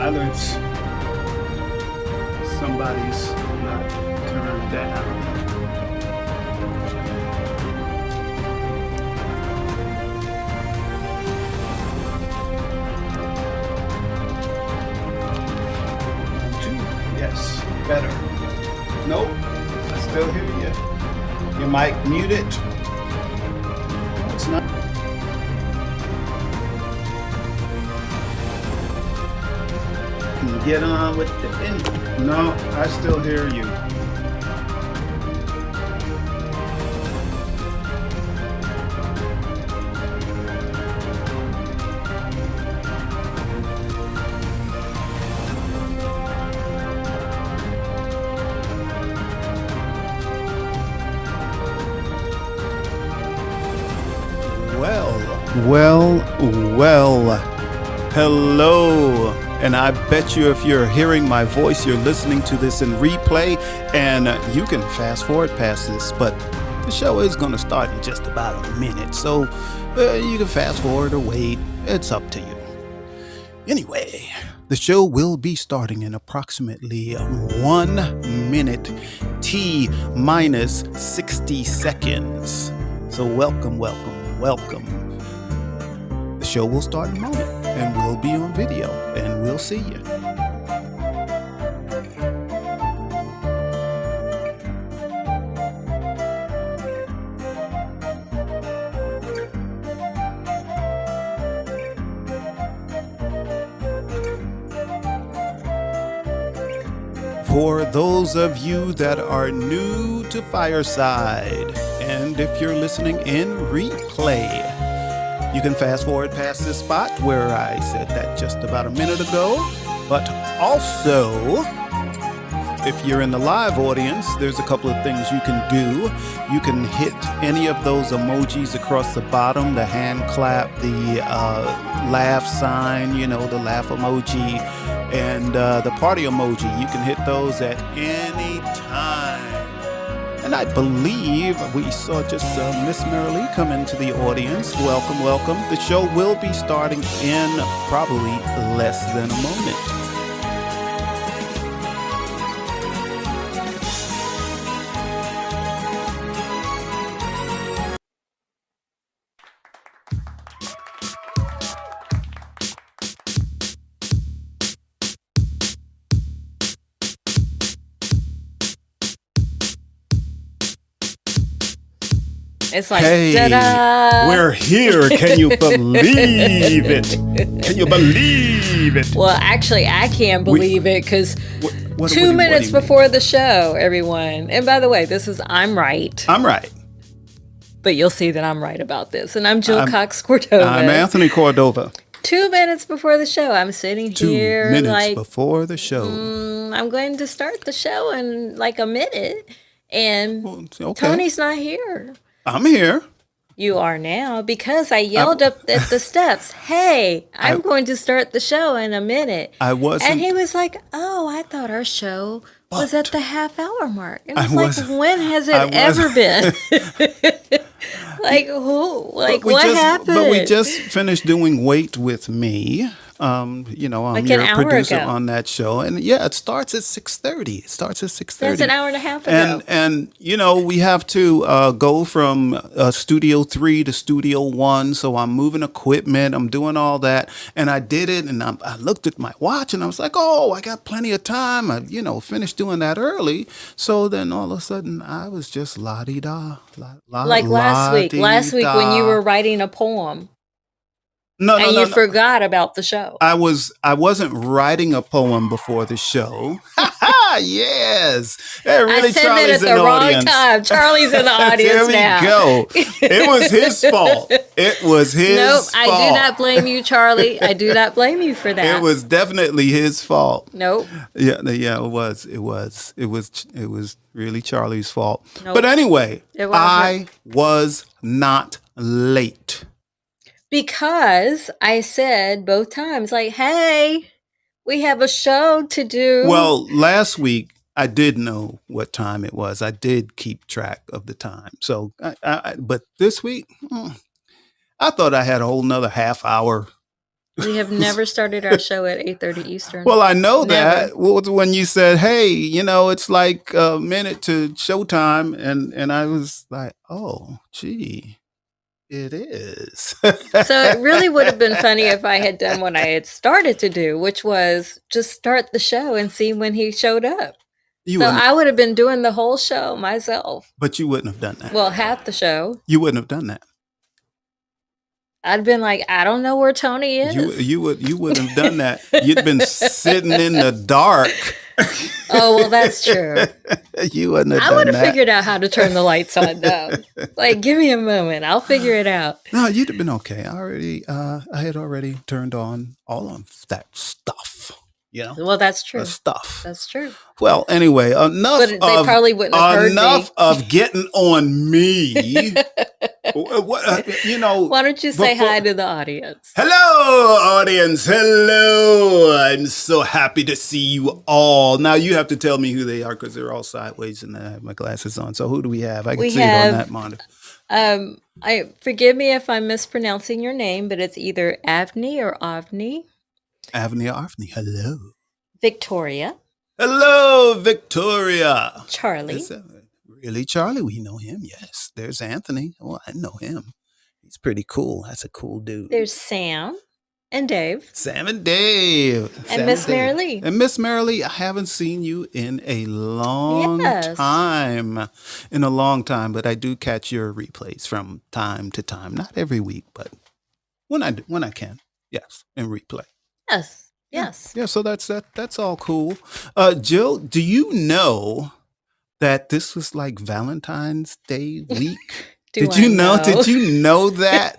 silence. Somebody's not turned down. Yes, better. Nope, I still hear you. Your mic muted. No, it's not. Get on with the end. No, I still hear you. Well. Hello. And I bet you if you're hearing my voice, you're listening to this in replay, and you can fast forward past this, but the show is going to start in just about a minute, so you can fast forward or wait. It's up to you. Anyway, the show will be starting in approximately 1 minute T minus 60 seconds. So welcome. The show will start in a moment, and we'll be on video, and we'll see you. For those of you that are new to Fireside, and if you're listening in replay, you can fast forward past this spot where I said that just about a minute ago. But also, if you're in the live audience, there's a couple of things you can do. You can hit any of those emojis across the bottom, the hand clap, the laugh sign, the laugh emoji, and the party emoji. You can hit those at any time. And I believe we saw just Miss Marilee come into the audience. Welcome. The show will be starting in probably less than a moment. It's like, hey, ta-da! We're here. Can you believe it? Can you believe it? Well, actually, I can't believe it because 2 minutes before the show, everyone. And by the way, this is I'm Right. I'm right. But you'll see that I'm right about this. And I'm Jill Cox Cordova. I'm Anthony Cordova. 2 minutes before the show, I'm sitting here 2 minutes before the show. I'm going to start the show in like a minute. And Tony's not here. I'm here. You are now because I yelled up at the steps, hey, I'm going to start the show in a minute. I wasn't. And he was like, oh, I thought our show was at the half-hour mark. And I was like, when has it ever been? Like, who? Like, what happened? But we just finished doing Wait With Me. I'm like your producer ago. on that show. And it starts at 6:30. That's an hour and a half ago. And we have to go from Studio 3 to Studio 1. So I'm moving equipment. I'm doing all that. And I did it. And I looked at my watch and I was like, oh, I got plenty of time. I, finished doing that early. So then all of a sudden I was just la-di-da. Like last week when you were writing a poem. No, you forgot about the show. I wasn't writing a poem before the show. Yes. Hey, really, I said Charlie's that at the wrong time. Charlie's in the audience now. There we go. It was his fault. It was his fault. I do not blame you, Charlie. I do not blame you for that. It was definitely his fault. Nope. Yeah, it was. It was really Charlie's fault. Nope. But anyway, I was not late. Because I said both times, like, hey, we have a show to do. Well, last week, I did know what time it was. I did keep track of the time. So, but this week, I thought I had a whole nother half hour We have never started our show at 8:30 Eastern. Well, I know Never. that. Well, when you said, "Hey, it's like a minute to showtime," and I was like, "Oh, gee, it is." So it really would have been funny if I had done what I had started to do, which was just start the show and see when he showed up. So I would have been doing the whole show myself. But you wouldn't have done that. Well, half the show. You wouldn't have done that. I'd been like, I don't know where Tony is. You wouldn't have done that. You'd been sitting in the dark. Oh, well, that's true. You wouldn't have done that. I would have figured out how to turn the lights on, though. Like, give me a moment. I'll figure it out. No, you'd have been okay. I had already turned on all of that stuff. Well, that's true. Stuff. That's true. Well, anyway, enough probably wouldn't have heard enough of getting on me. Why don't you say hi to the audience? Hello, audience. Hello. I'm so happy to see you all. Now you have to tell me who they are because they're all sideways and I have my glasses on. So who do we have? I can see it on that monitor. Forgive me if I'm mispronouncing your name, but it's either Avni or Avni. Avni or Avni. Hello. Victoria. Hello, Victoria. Charlie. Really, Charlie? We know him, yes. There's Anthony. Oh, I know him. He's pretty cool. That's a cool dude. There's Sam and Dave. Sam and Dave. And Miss Mary Lee. And Miss Mary Lee, I haven't seen you in a long time. In a long time, but I do catch your replays from time to time. Not every week, but when I can. Yes, in replay. Yes. Yeah, so that's all cool. Jill, do you know that this was like Valentine's Day week? Did you know? Did you know that?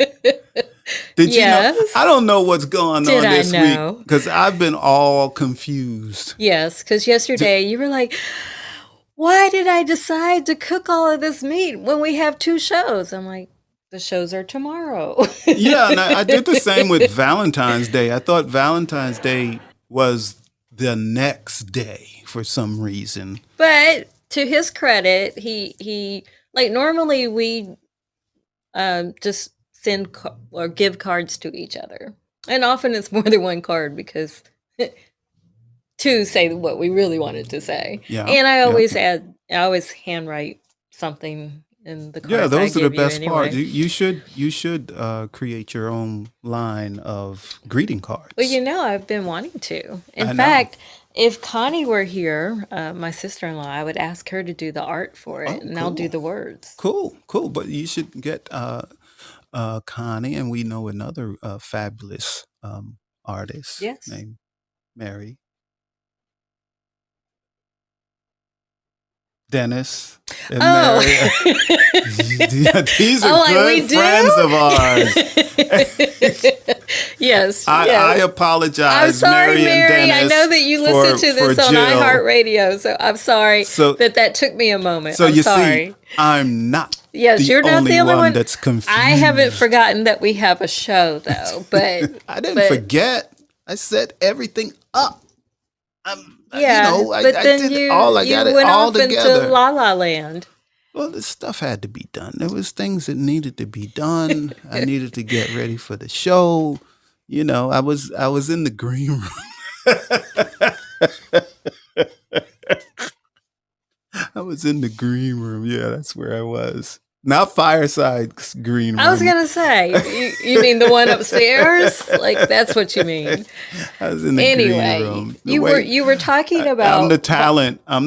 Did you know? I don't know what's going on this week because I've been all confused. Yes, because yesterday you were like, why did I decide to cook all of this meat when we have 2 shows? I'm like, the shows are tomorrow. Yeah, and I did the same with Valentine's Day. I thought Valentine's Day was the next day for some reason. But to his credit, he like normally we just send or give cards to each other. And often it's more than one card because to say what we really wanted to say. Yeah. And I always handwrite something in the cards. Yeah, those are the best parts. You should create your own line of greeting cards. Well, I've been wanting to. In fact, if Connie were here, my sister-in-law, I would ask her to do the art for it, and I'll do the words. Cool. But you should get Connie, and we know another fabulous artist named Mary. Dennis and Mary. These are good friends of ours. Yes. I apologize, I'm sorry, Mary and Dennis. I know that you listen to this on iHeartRadio, so I'm sorry that took me a moment. So I'm sorry. See, I'm not you're not the only one that's confused. I haven't forgotten that we have a show, though. But I didn't forget. I set everything up. but then you went off into La La Land. Well, this stuff had to be done. There was things that needed to be done. I needed to get ready for the show. I was in the green room. I was in the green room. Yeah, that's where I was. Not Fireside's green room. I was gonna say, you mean the one upstairs? Like that's what you mean. I was in the green room. You were talking about. I'm the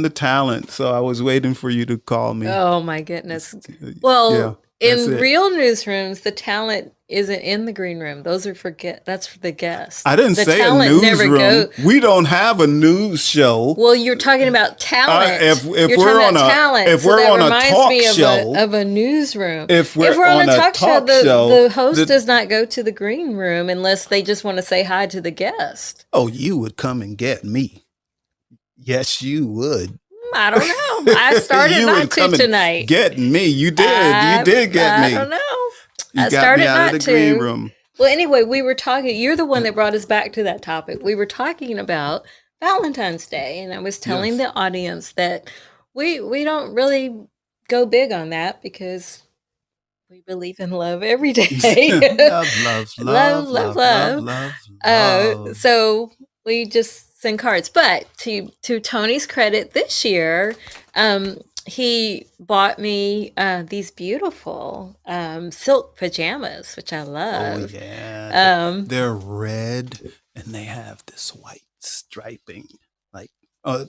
talent. So I was waiting for you to call me. Oh my goodness. Well, in real newsrooms, the talent isn't in the green room. That's for the guests. I didn't say a newsroom. We don't have a news show. Well, you're talking about talent. If we're on a talk show of a newsroom. If we're on a talk show, the host does not go to the green room unless they just want to say hi to the guest. Oh, you would come and get me. Yes, you would. I don't know. I started not to tonight. Get me. You did. You did get me. I don't know. You got me out of the green room. Well, anyway, we were talking. You're the one that brought us back to that topic. We were talking about Valentine's Day, and I was telling the audience that we don't really go big on that because We believe in love every day. Love, love, Love, love, love, love, love, love. love, love. So we just send cards. But to Tony's credit, this year, he bought me these beautiful silk pajamas, which I Oh love. yeah, Um, they're red and they have this white striping. Like,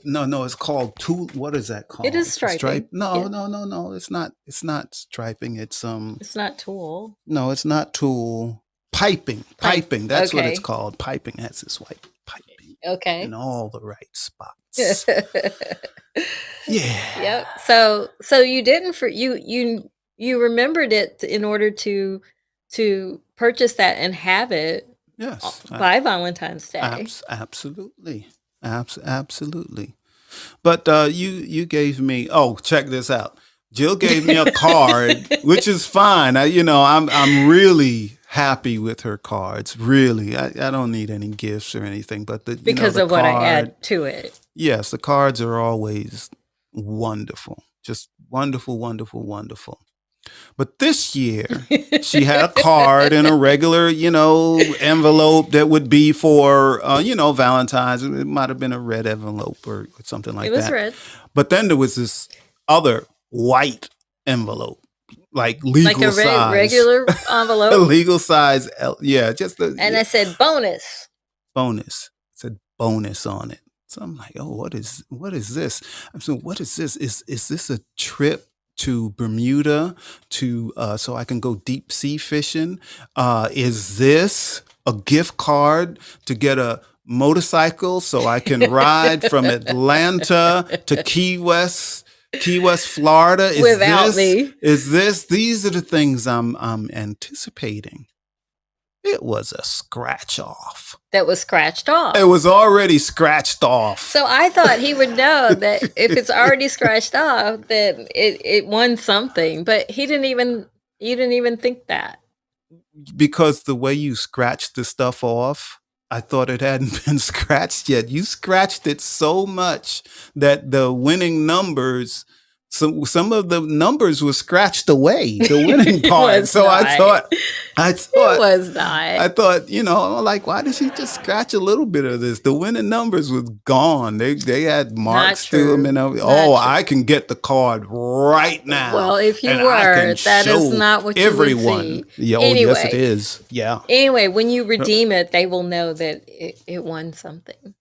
no, no, it's called tulle. What is that it is called? striping. Stripe? No, Yeah, no, no, no. It's not. It's not striping. It's it's not tulle. No, it's not tulle. Piping, Pipe. piping. That's what it's Okay. called. Piping has this white piping in Okay. all the right spots. Yeah. Yep. So you didn't for you remembered it in order to purchase that and have it Yes. by Valentine's Day. Absolutely. Absolutely. But you gave me. Oh, check this out. Jill gave me a card, which is fine. I'm really happy with her cards. Really, I don't need any gifts or anything. But Because the of what I card. add to it. Yes, the cards are always wonderful, just wonderful, wonderful, wonderful. But this year, she had a card in a regular, envelope that would be for, Valentine's. It might have been a red envelope or something like It was that. red. But then there was this other white envelope, like Like legal a size, regular a envelope. legal size. Yeah, just a And I said bonus. bonus. It said bonus on it. So I'm like, oh, what is this? I'm saying, what is this? Is this a trip to Bermuda to so I can go deep sea fishing? Is this a gift card to get a motorcycle so I can ride from Atlanta to Key West, Florida? Without me. These are the things I'm anticipating. It was a scratch off. That was scratched off. It was already scratched off. So I thought he would know that if it's already scratched off, that it won something. But you didn't even think that. Because the way you scratched the stuff off, I thought it hadn't been scratched yet. You scratched it so much that the winning numbers, some of the numbers were scratched away, the winning part. So I thought It was not. I thought, like, why did she just scratch a little bit of this? The winning numbers was gone. They had marks to them, and I can get the card right now. Well, if you and I were, can that is show not what everyone. you would see. Yeah, Anyway. yes, it is. Yeah. Anyway, when you redeem it, they will know that it won something.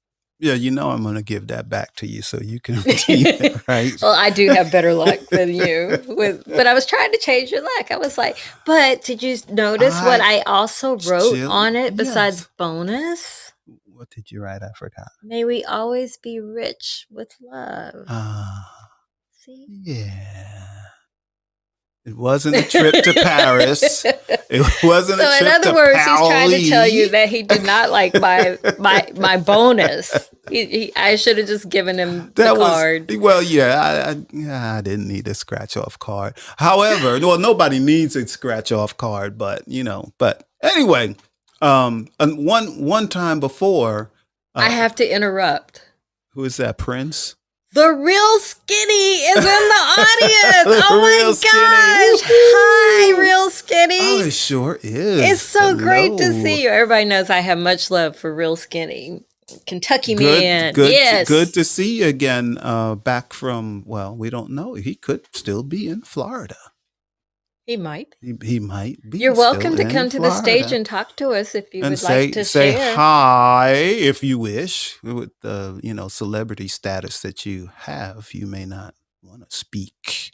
Yeah, I'm going to give that back to you so you can redeem it, right? Well, I do have better luck than you. But I was trying to change your luck. I was like, but did you notice what I also wrote Jill, on it besides yes. bonus? What did you write? I forgot. May we always be rich with love. See? Yeah. It wasn't a trip to Paris. It wasn't a trip to So in other words, he's trying to tell Paris. you that he did not like my bonus. I should have just given him the card. Well, yeah, I didn't need a scratch off card. However, well, nobody needs a scratch off card, but but anyway, and one time before, I have to interrupt. who is that, Prince? The Real Skinny is in the audience. The Oh my Real Skinny. gosh. Hi, Real Skinny. Oh, it sure is. It's so great to Hello. see you. Everybody knows I have much love for Real Skinny. Kentucky man. Yes. Good to see you again. Back from, well, we don't know. He could still be in Florida. He might. He might be. You're welcome still to in come to the stage Florida. and talk to us if you And would like to say share. hi if you wish. With the celebrity status that you have, you may not want to speak,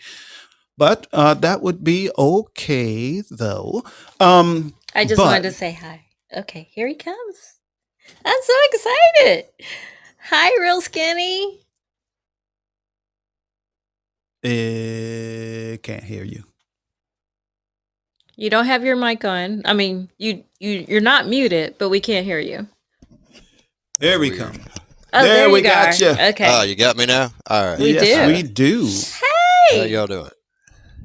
but that would be okay though. I just wanted to say hi. Okay, here he comes. I'm so excited. Hi, Real Skinny. Can't hear you. You don't have your mic on. I mean, you're not muted, but we can't hear you. There we Weird. come. Oh, There we you got are. you. Okay. Oh, you got me now? All right. We Yes, do. we do. How Hey, y'all doing?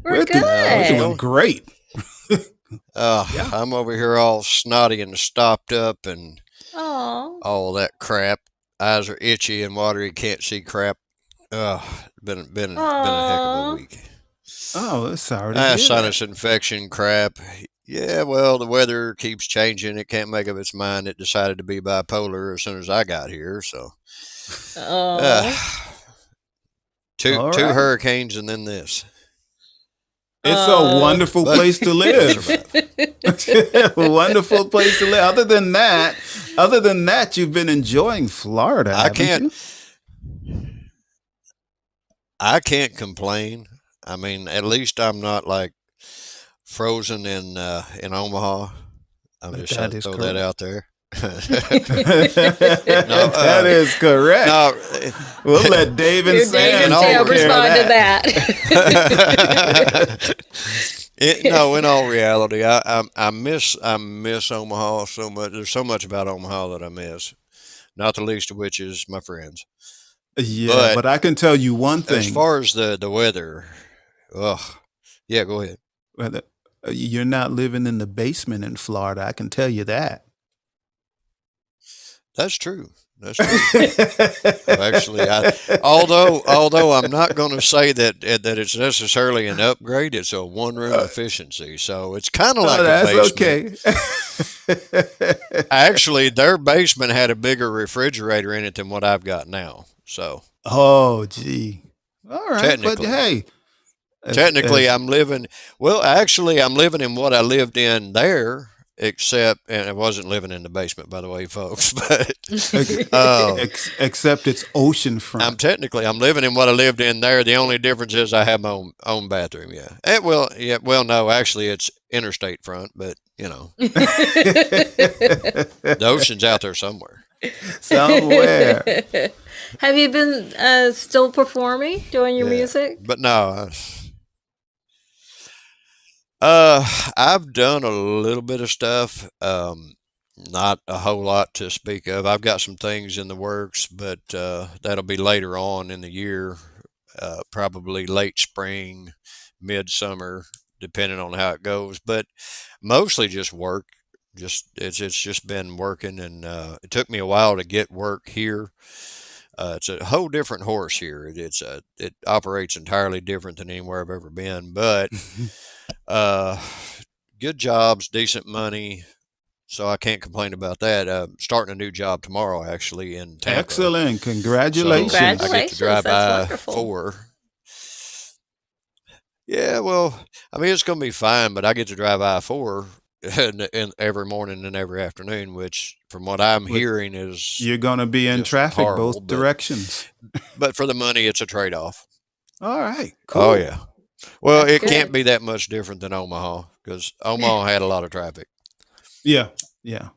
we're doing- we're good. doing great. Yeah. I'm over here all snotty and stopped up and Aw. all that crap. Eyes are itchy and watery. Can't see crap. Been a heck of Aw. a week. Oh, sorry to hear that. Sinus infection crap. Yeah, well, the weather keeps changing. It can't make up its mind. It decided to be bipolar as soon as I got here. So, uh, Oh. two All two right. hurricanes and then this. It's a Oh. wonderful But place to we'll live. survive. Wonderful place to live. Other than that, you've been enjoying Florida, I haven't can't. you? I can't complain. I mean, at least I'm not like frozen in Omaha. I'm just That had to is throw that correct. out there. No, That is correct. no. We'll let Dave and Your Dave Sam and In all take Sam care of respond to that. that. No, in all reality, I miss Omaha so much. There's so much about Omaha that I miss. Not the least of which is my friends. Yeah, But but I can tell you one as thing. far as the weather, ugh, yeah, go ahead. Whether- You're not living in the basement in Florida. I can tell you that. That's true. That's true. Actually, although I'm not going to say that it's necessarily an upgrade, it's a one room efficiency. So it's kind of like Oh, a that's basement. okay. Actually, their basement had a bigger refrigerator in it than what I've got now. So Oh, gee. All right, but technically, hey, technically, as I'm living. Well, actually, I'm living in what I lived in there, except, and I wasn't living in the basement, by the way, folks. But um, except it's I'm oceanfront. living in what I lived in there. The only difference is I have my own bathroom. Yeah. Well, no, actually, it's interstate front, but the ocean's out there somewhere. Somewhere. Have you been still performing, doing your Yeah, music? but no. I've done a little bit of stuff. Not a whole lot to speak of. I've got some things in the works, but that'll be later on in the year, probably late spring, midsummer, depending on how it goes. But mostly just work. It's just been working, and it took me a while to get work here. It's a whole different horse here. It operates entirely different than anywhere I've ever been, but uh, good jobs, decent money, so I can't complain about that. Starting a new job tomorrow, actually, in Tampa. Excellent. So I Congratulations. get to Congratulations, drive that's by wonderful. 4. Yeah, well, I mean, it's going to be fine, but I get to drive I-4 in every morning and every afternoon, which, from what I'm With hearing, is You're going to be in just traffic horrible. both directions. But for the money, it's a trade-off. All right, Oh cool. yeah. Well, That's it can't good. be that much different than Omaha because Omaha had a lot of traffic. Yeah, yeah.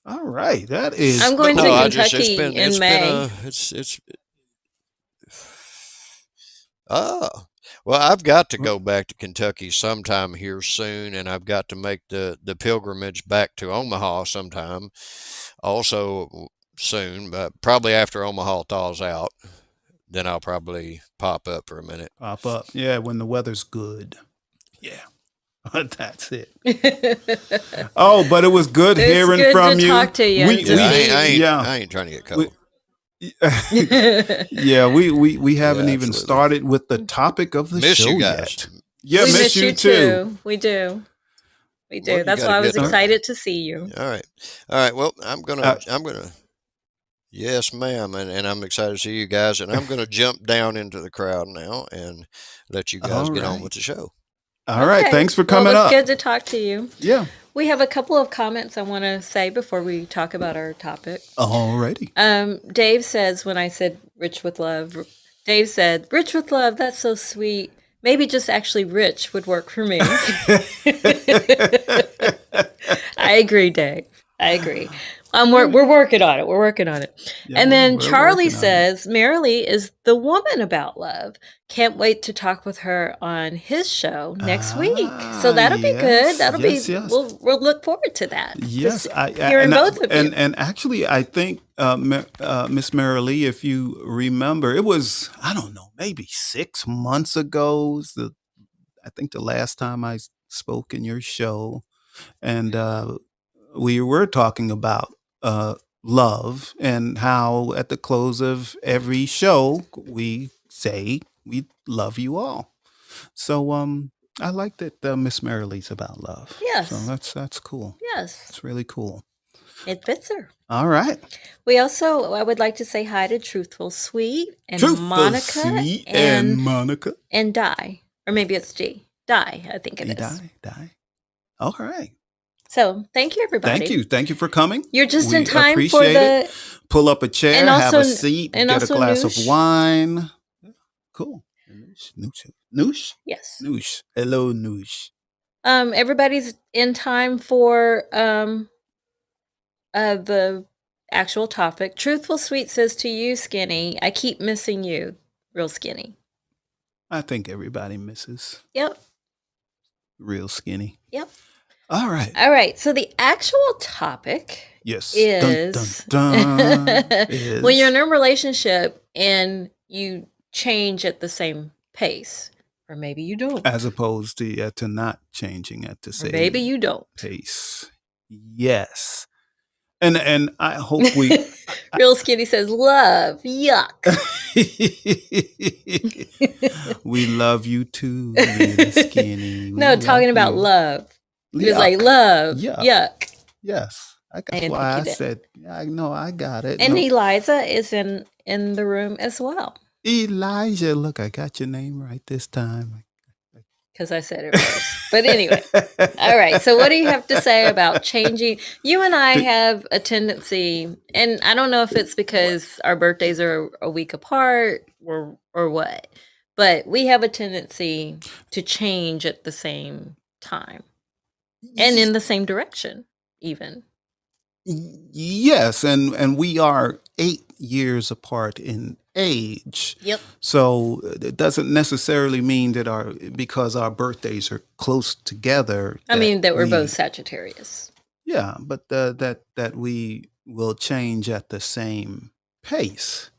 All right, that I'm is But going to no, cool. Kentucky in May. it's well, I've got to go back to Kentucky sometime here soon, and I've got to make the pilgrimage back to Omaha sometime also soon, but probably after Omaha thaws out, then I'll probably pop up for a minute. Pop up. Yeah, when the weather's good. Yeah. That's it. It's Oh, but it was good hearing good from to you. talk to you We and to Yeah, we see you. yeah. I ain't trying to get We cold. yeah, we haven't Yeah, even absolutely. started with the topic of the Miss show you guys. yet. Yeah, We miss miss you you too. too. We do. We Well, do. you That's got why a I was good. All right. excited to see you. All right, all right. Well, Uh, I'm gonna. Yes, ma'am, and I'm excited to see you guys, and I'm gonna jump down into the crowd now and let you guys all get on right. with the show. All right. Okay. Thanks for Well, it coming was up. good to talk to you. Yeah. We have a couple of comments I want to say before we talk about our topic. Alrighty. Dave says, when I said rich with love, Dave said, rich with love, that's so sweet. Maybe just actually rich would work for me. I agree, Dave. I agree. We're working on it. We're working on it. Yeah, And then we're Charlie working on it. says, Marilee is the woman about love. Can't wait to talk with her on his show next week. So that'll be good. Yes, That'll yes, be yes. we'll look forward to that. Yes, Just I hearing both of you. and actually, I think Miss Marilee, if you remember, it was, I don't know, maybe 6 months ago. Was I think the last time I spoke in your show, and we were talking about love and how at the close of every show we say we love you all. So I like that Miss Marilee's about love. So Yes. that's cool. Yes. It's really cool. It fits her. All right. I would like to say hi to Truthful Sweet and Truthful Monica Sweet and Monica. and Di. Or maybe it's G. Di, I think it is. Die. All right. So thank you, everybody. Thank you for coming. You're just We in time for appreciate it. Pull up a chair, and have a also- seat, and get a also glass Noosh. of wine. Cool. Noosh. Yes. Noosh. Hello, Noosh. Everybody's in time for the actual topic. Truthful Sweet says to you, Skinny, I keep missing you. Real Skinny. I think everybody misses Yep. real skinny. Yep. All right. All right. So the actual topic Yes. is Dun, dun, dun, is when you're in a relationship and you change at the same pace, or maybe you don't. as opposed to not changing at the Or same maybe you don't. pace. Yes. And I hope we Real Skinny says, love, yuck. we love you too, little skinny. We No, love talking about you. love. He was Yuck. like, love, Yuck. yuck. Yes. That's didn't why I think you did. said, I know, I got it. And No, Eliza is in the room as well, Elijah, look, I got your name right this time. because I said it first. But anyway, all right. So what do you have to say about changing? You and I have a tendency, and I don't know if it's because our birthdays are a week apart or what, but we have a tendency to change at the same time and in the same direction, even. Yes, and we are 8 years apart in age. Yep. So it doesn't necessarily mean that because our birthdays are close together. I mean that we're we- both Sagittarius. Yeah, but that we will change at the same pace.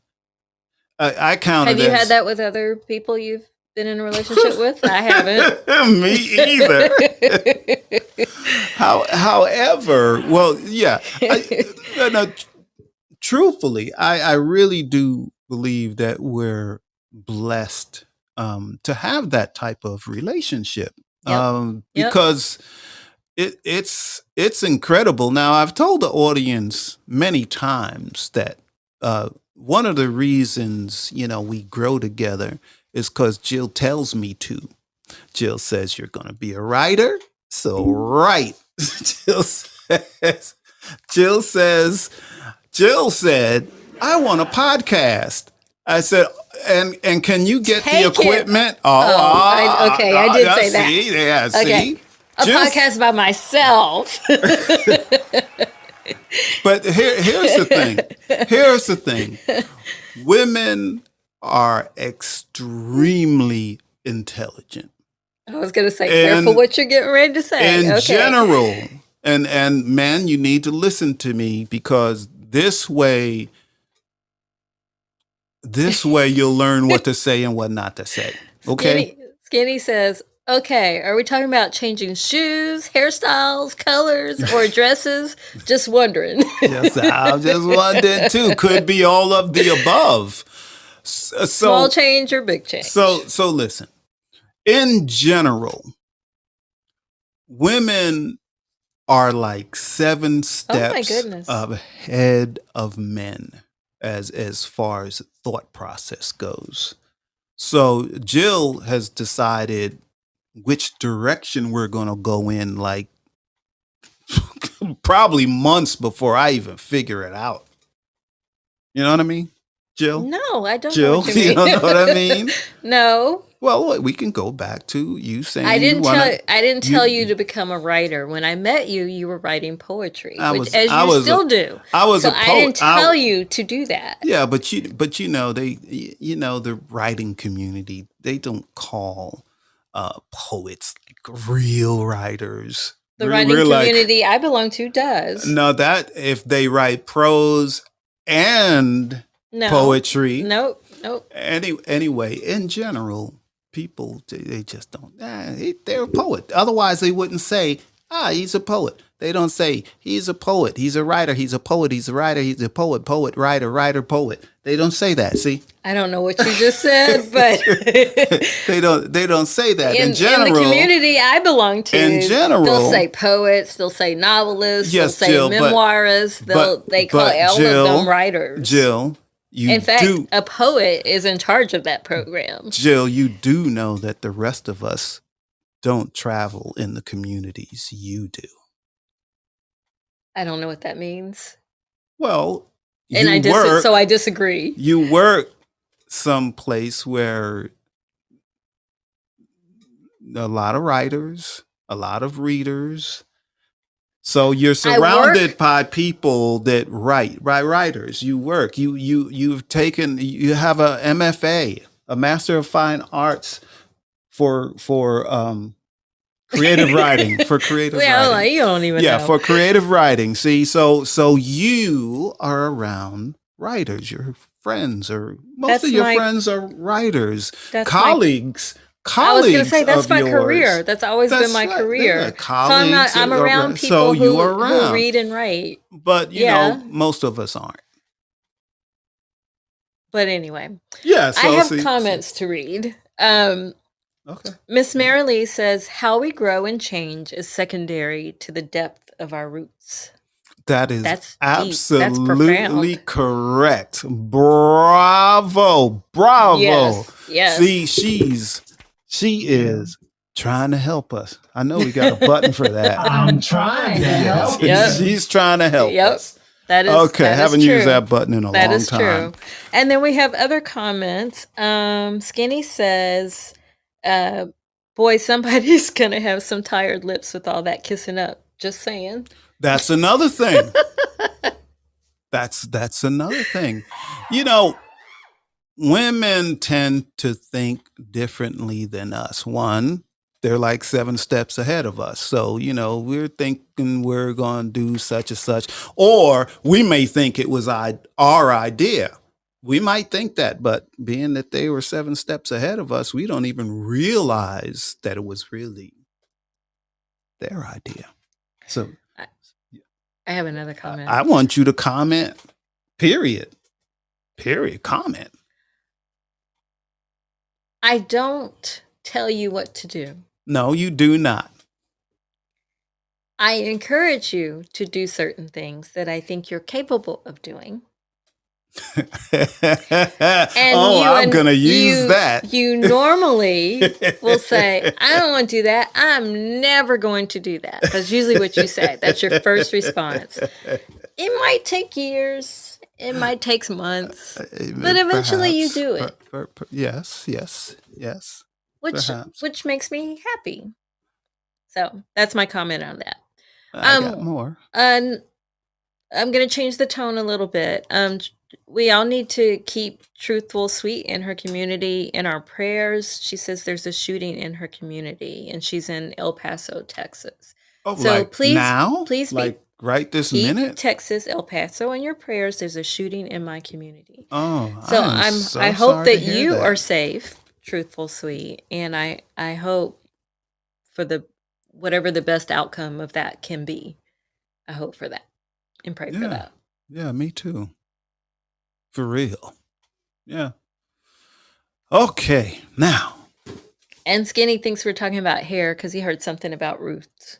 I counted. Have you as- had that with other people you've been in a relationship with? I haven't. Me either. However, well, yeah. Truthfully, I really do believe that we're blessed to have that type of relationship Yep. because it's incredible. Now, I've told the audience many times that one of the reasons we grow together is because Jill tells me to. Jill says you're going to be a writer, so write. Jill said, I want a podcast. I said, and can you get Take the it. equipment? I did say that. See, yeah, Okay. see. A Jill- podcast by myself. But here's the thing. Here's the thing. Women are extremely intelligent I was going to say, And- careful what you're getting ready to say. in Okay. general. And man, you need to listen to me because this way you'll learn what to say and what not to say. Okay? Skinny says, okay, are we talking about changing shoes, hairstyles, colors, or dresses? Just wondering. Yes, I just wondered too. Could be all of the above. Small change or big change? So listen. In general, women are like 7 steps goodness. ahead of men as far as thought process goes. So Jill has decided which direction we're going to go in, like probably months before I even figure it out. You know what I mean, Jill? No, I don't know Jill, what you mean. you don't know what I mean? No, Well, we can go back to you saying I didn't you tell you to become a writer. When I met you, you were writing poetry, I which, was- as I you was still a- do. I was So a I poet. didn't tell you to do that. Yeah, but the writing community, they don't call poets like real writers. The We're- writing we're like, community I belong to does. no, that if they write prose and No. poetry, Nope. anyway, in general, people they just don't. They're a poet. Otherwise, they wouldn't say, he's a poet. They don't say he's a poet, he's a writer, he's a poet, he's a writer, he's a poet, poet, writer, writer, poet. They don't say that. See, I don't know what you just said, but they don't say that in in general. the community I belong to, in general, they'll say poets, they'll say novelists, Yes, they'll say Jill, memoirists, they call but all Jill, of them writers. Jill, you In fact, do, a poet is in charge of that program. Jill, you do know that the rest of us don't travel in the communities you do. I don't know what that means. Well, And I disagree. You work someplace where a lot of writers, a lot of readers. So you're surrounded by people that write, by writers. You work. You have a MFA, a Master of Fine Arts for creative writing, for creative writing. You don't even know. For creative writing. See, so you are around writers. Your friends or most of your friends are writers. Colleagues. I was going to say that's my career. That's always been my career. Yeah, colleagues. So I'm around people who read and write. But you know, most of us aren't. But anyway, yeah. So, I have comments to read. Okay. Miss Marilee says, "How we grow and change is secondary to the depth of our roots." That's That's absolutely correct. Bravo. Yes. See, she is trying to help us. I know we got a button for that. I'm trying to help. Yep. She's trying to help us. That is okay. That Haven't is true. used that button in a long time. That is true. And then we have other comments. Skinny says, "Boy, somebody's gonna have some tired lips with all that kissing up." Just saying. That's another thing. That's another thing. You know, women tend to think differently than us. One, they're like 7 steps ahead of us. So, you know, we're thinking we're going to do such and such, or we may think it was our idea. We might think that, but being that they were 7 steps ahead of us, we don't even realize that it was really their idea. So I have another comment. I want you to comment, period. Comment. I don't tell you what to do. No, you do not. I encourage you to do certain things that I think you're capable of doing. I'm going to use that. You normally will say, "I don't want to do that. I'm never going to do that." That's usually what you say. That's your first response. It might take years. It might take months. But eventually you do it. Yes. Which makes me happy. So that's my comment on that. I got more. And I'm going to change the tone a little bit. We all need to keep Truthful Sweet in her community in our prayers. She says there's a shooting in her community, and she's in El Paso, Texas. Oh, so like please, now? Please, like right this keep minute. Texas, El Paso, in your prayers. There's a shooting in my community. Oh, so I hope sorry that to hear you that. are safe, Truthful Sweet, and I hope for whatever the best outcome of that can be. I hope for that and pray for that. Yeah, me too. For real. Yeah. Okay, now. And Skinny thinks we're talking about hair because he heard something about roots.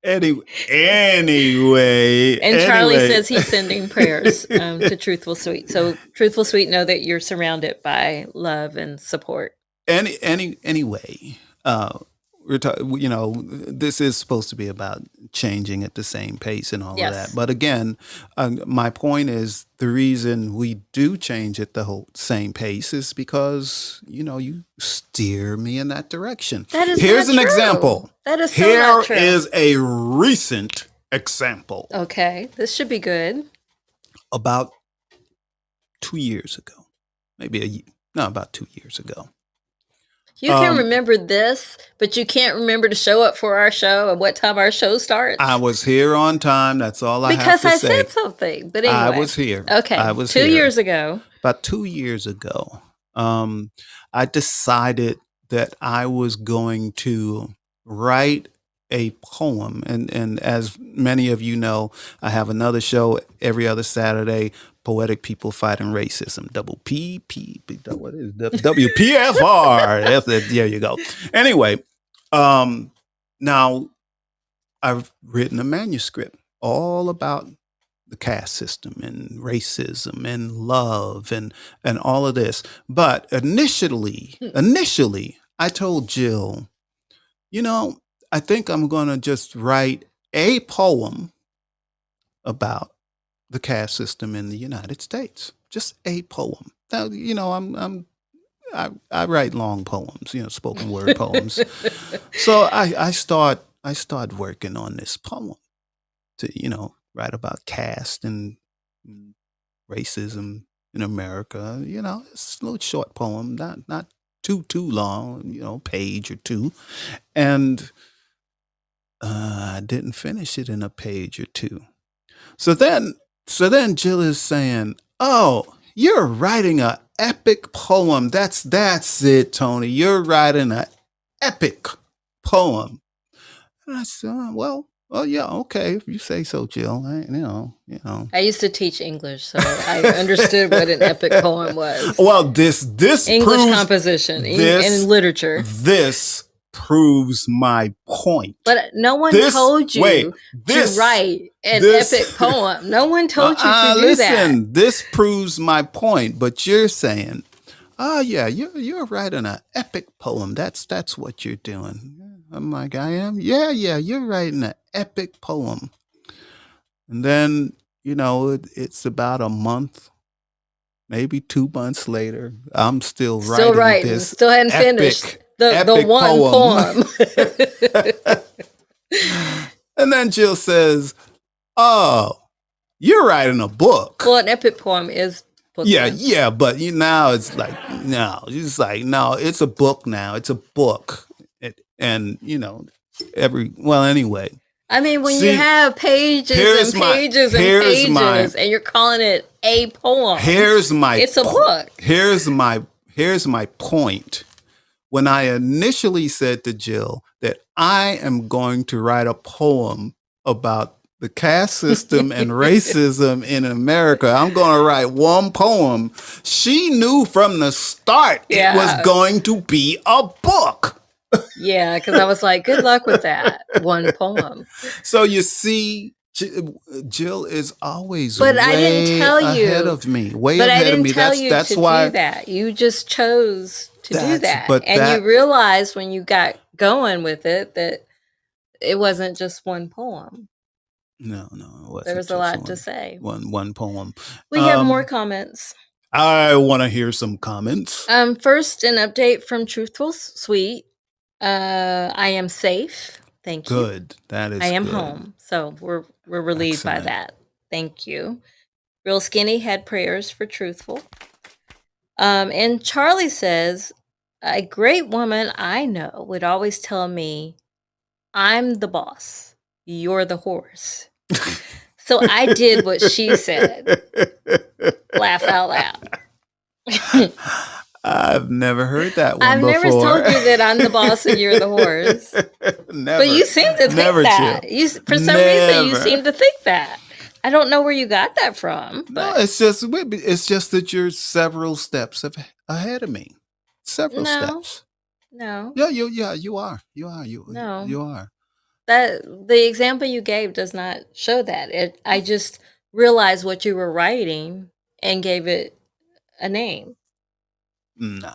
Anyway. And Charlie says he's sending prayers to Truthful Sweet. So Truthful Sweet, know that you're surrounded by love and support. Anyway, we're talking, you know, this is supposed to be about changing at the same pace and all of that. But again, my point is the reason we do change at the whole same pace is because, you know, you steer me in that direction. That is Here's not an true. example. That is so not true. Here is a recent example. Okay, this should be good. About 2 years ago, about 2 years ago. You can remember this, but you can't remember to show up for our show and what time our show starts. I was here on time. That's all I have to say. Because I said something. But anyway. I was here. Okay. I was 2 here. years ago. About 2 years ago, I decided that I was going to write a poem. And as many of you know, I have another show every other Saturday, Poetic People Fighting Racism. Double what is WPFR? There you go. Anyway, now I've written a manuscript all about the caste system and racism and love and all of this. But initially, I told Jill, I think I'm going to just write a poem about the caste system in the United States. Just a poem. Now, I write long poems, spoken word poems. So I start working on this poem to, write about caste and racism in America. It's a little short poem, not too long, page or two. And I didn't finish it in a page or two. So then Jill is saying, "Oh, you're writing an epic poem. That's it, Tony. You're writing an epic poem." And I said, "Well, yeah, okay, if you say so, Jill. I used to teach English, so I understood what an epic poem was. Well, this English proves, composition this- and literature. This proves my point. But no one This- told you wait, to write an this- epic poem. No one told you to do that. Listen, this proves my point. But you're saying, "Oh yeah, you're writing an epic poem. That's what you're doing." I'm like, "I am. Yeah, you're writing an epic poem." And then it's about a month, maybe 2 months later, I'm still writing this. Still hadn't finished the epic one poem. And then Jill says, "Oh, you're writing a book." Well, an epic poem is book. Yeah, but now it's like, no, it's a book now. It's a book. Anyway. I mean, when See, you have pages here's and my- pages and here's pages, my- and you're calling it a poem, it's a book. Here's my point. When I initially said to Jill that I am going to write a poem about the caste system and racism in America, I'm going to write one poem. She knew from the start it was going to be a book. Yeah, because I was like, good luck with that one poem. So you see, Jill is always But way I didn't tell you. ahead of me, way But I ahead of didn't me. tell you That's to why do that. You just chose to do that. but And that- you realized when you got going with it that it wasn't just one poem. No, it wasn't. There was a just lot one- to say. One poem. We have more comments. I want to hear some comments. First, an update from Truthful Sweet. I am safe. Thank you. Good. That is. I am good. home, so we're relieved by Excellent. that. Thank you. Real Skinny had prayers for Truthful. And Charlie says, a great woman I know would always tell me, "I'm the boss, you're the horse." So I did what she said. Laugh out loud. I've never heard that one I've before. never told you that I'm the boss and you're the horse. Never. But you seem to think Never, that. Jill. For some reason, you Never. seem to think that. I don't know where you got that from. No, But it's just that you're several steps ahead of me. Several No. steps. no, Yeah, you are. No. You are. that the example you gave does not show that. I just realized what you were writing and gave it a name. No.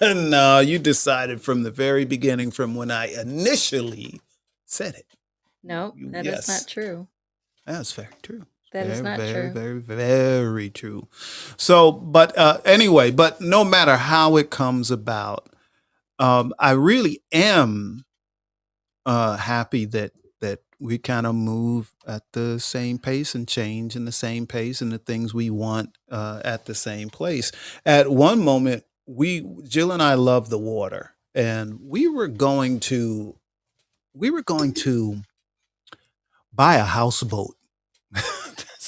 No, you decided from the very beginning, from when I initially said it. No, that is Yes. not true. That's very true. That is not very, true. very true. So, but anyway, but no matter how it comes about, I really am happy that we kind of move at the same pace and change in the same pace, and the things we want at the same place. At one moment, Jill and I love the water, and we were going to buy a houseboat.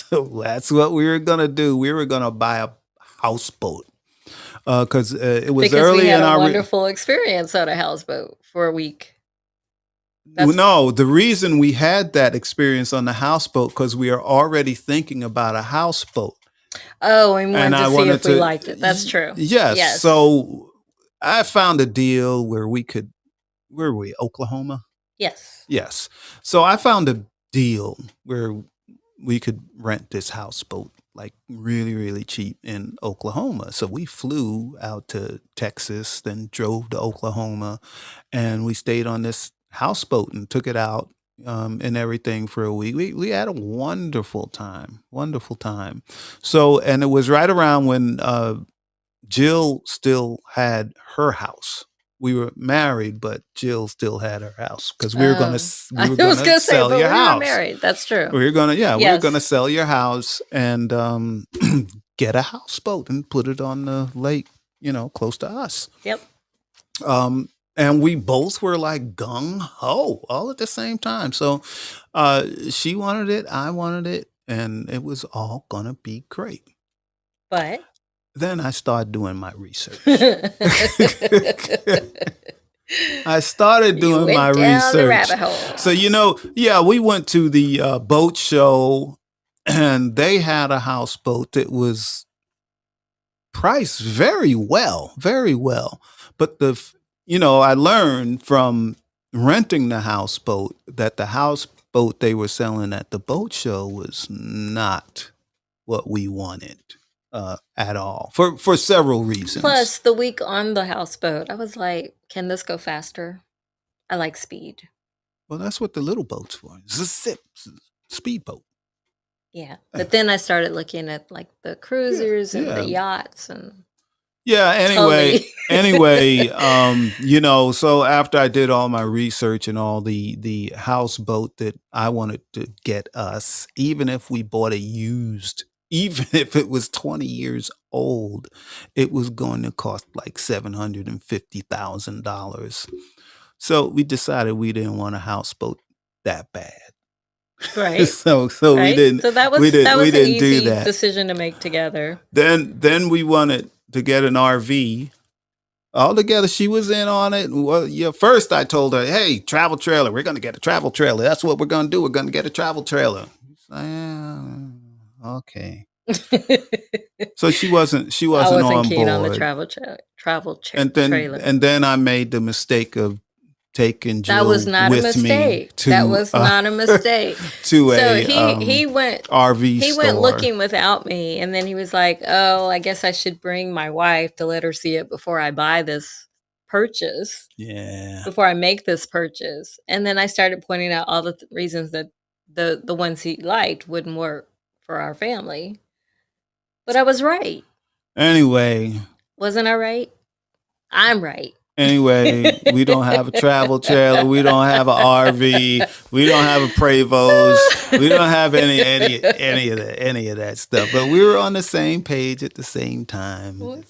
So that's what we were gonna do. We were gonna buy a houseboat. because it was Because early we had in a our. wonderful experience on a houseboat for a week. That's No, the reason we had that experience on the houseboat because we are already thinking about a houseboat, oh, and and wanted I to see wanted if we to. liked it. That's true. Yes, Yes. so I found a deal where we could. Where were we? Oklahoma. Yes. Yes. So I found a deal where we could rent this houseboat like really, really cheap in Oklahoma. So we flew out to Texas, then drove to Oklahoma, and we stayed on this houseboat and took it out and everything for a week. We had a wonderful time, wonderful time. So, and it was right around when Jill still had her house. We were married, but Jill still had her house because we were gonna I we were was gonna going to say, sell but your we were house. married. That's true. We were gonna we were gonna Yes. sell your house and get a houseboat and put it on the lake, close to us. Yep. And we both were like gung ho all at the same time. So she wanted it, I wanted it, and it was all gonna be great. But Then I started doing my research. you I started doing went my down the research. rabbit hole. So, we went to the boat show and they had a houseboat that was priced very well, very well. But I learned from renting the houseboat that the houseboat they were selling at the boat show was not what we wanted at all for several reasons. Plus, the week on the houseboat, I was like, can this go faster? I like speed. Well, that's what the little boat's for. It's a speedboat. Yeah. But then I started looking at like the cruisers and the yachts and Yeah, Totally. anyway, so after I did all my research and all the houseboat that I wanted to get us, even if we bought a used, even if it was 20 years old, it was going to cost like $750,000. So we decided we didn't want a houseboat that bad. right. So we Right. didn't So that was we didn't an do easy that. decision to make together. Then we wanted to get an RV. All together, she was in on it. Well, first I told her, "Hey, travel trailer. We're going to get a travel trailer. That's what we're going to do. We're going to get a travel trailer." Okay. So she wasn't I on wasn't keen board. on the trailer. And then I made the mistake of taking Jill That was not a with me mistake. to That was not a mistake. to So a he went RV he store. went looking without me, and then he was like, "Oh, I guess I should bring my wife to let her see it before I buy this purchase, Yeah. before I make this purchase." And then I started pointing out all the reasons that the ones he liked wouldn't work for our family. But I was right. Anyway, Wasn't I right? I'm right. Anyway, we don't have a travel trailer. We don't have an RV. We don't have a Prevost. We don't have any of that stuff. But we were on the same page at the same time, We are.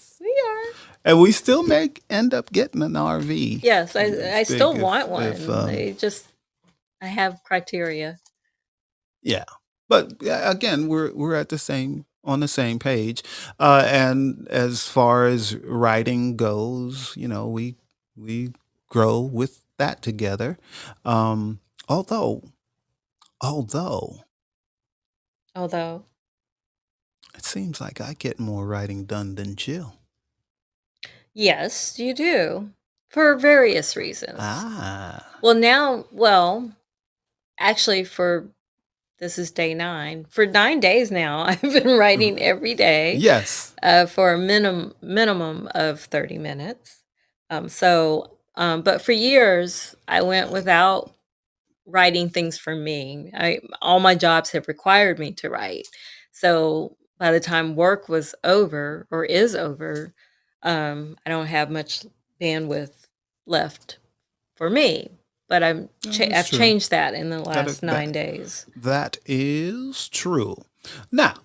and we still end up getting an RV. Yes, I Think still if- want one. if, I have criteria. Yeah, but again, we're on the same page. And as far as writing goes, we grow with that together. Although Although, it seems like I get more writing done than Jill. yes, you do. For various reasons. Ah, Well, actually this is day 9. For 9 days now, I've been writing every day. yes. For a minimum of 30 minutes. But for years, I went without writing things for me. All my jobs have required me to write. So by the time work was over or is over, I don't have much bandwidth left for me. But I've that's true. changed that in the last that- 9 days. That is true. Now,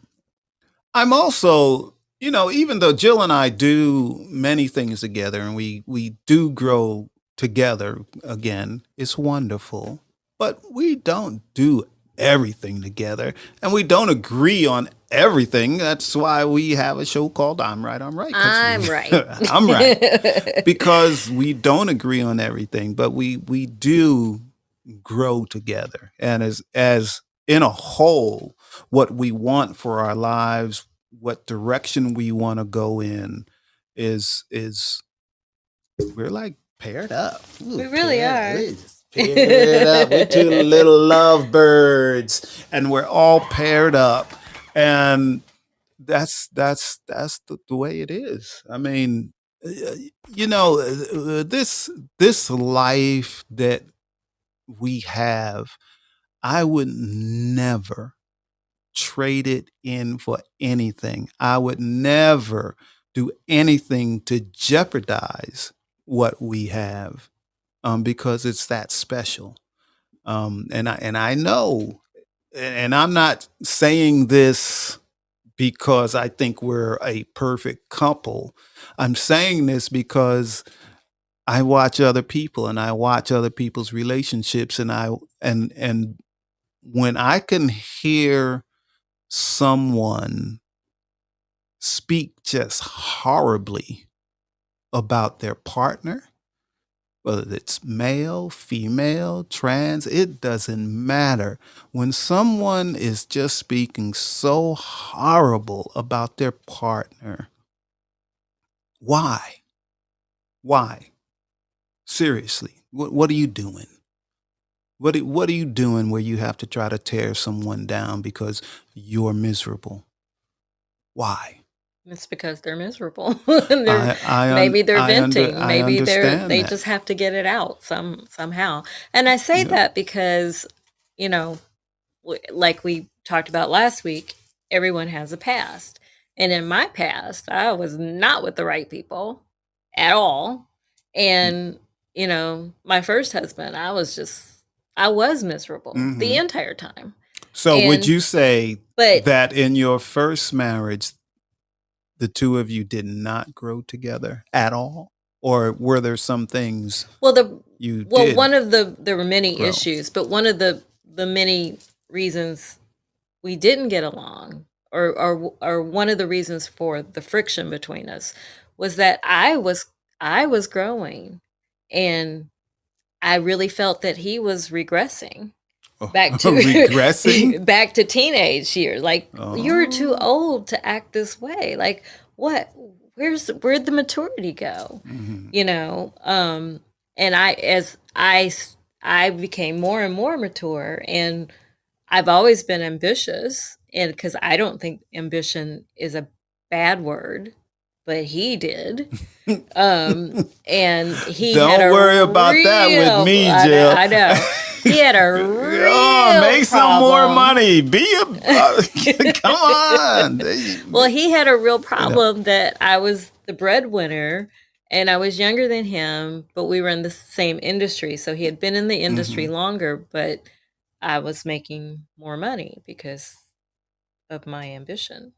I'm also, even though Jill and I do many things together and we do grow together again, it's wonderful, but we don't do everything together and we don't agree on everything. That's why we have a show called I'm Right, I'm Right. 'Cause I'm right. I'm right. Because we don't agree on everything, but we do grow together. And as in a whole, what we want for our lives, what direction we want to go in is we're like paired up. Ooh, We really are. we're just paired up. We're two little lovebirds, and we're all paired up. And that's the way it is. I mean, this life that we have, I would never trade it in for anything. I would never do anything to jeopardize what we have, because it's that special. And I know, and I'm not saying this because I think we're a perfect couple. I'm saying this because I watch other people and I watch other people's relationships, and when I can hear someone speak just horribly about their partner, whether it's male, female, trans, it doesn't matter. When someone is just speaking so horrible about their partner, why? Why? Seriously, what are you doing? What are you doing where you have to try to tear someone down because you're miserable? Why? It's because they're miserable. Maybe they're venting. Maybe they just have to get it out somehow. And I say that because, like we talked about last week, everyone has a past. And in my past, I was not with the right people at all. And, my first husband, I was miserable the entire time. So would you say that in your first marriage, the two of you did not grow together at all? Or were there some things did? One of there were many issues, but one of the many reasons we didn't get along, or one of the reasons for the friction between us, was that I was growing, and I really felt that he was regressing back to regressing back to teenage years. Like, you're too old to act this way. Like, what? Where'd the maturity go? And as I became more and more mature, and I've always been ambitious, and because I don't think ambition is a bad word, but he did. And he don't worry about that with me, Jill. I know. He had a real make some more money. Come on. Well, he had a real problem that I was the breadwinner, and I was younger than him, but we were in the same industry. So he had been in the industry longer, but I was making more money because of my ambition.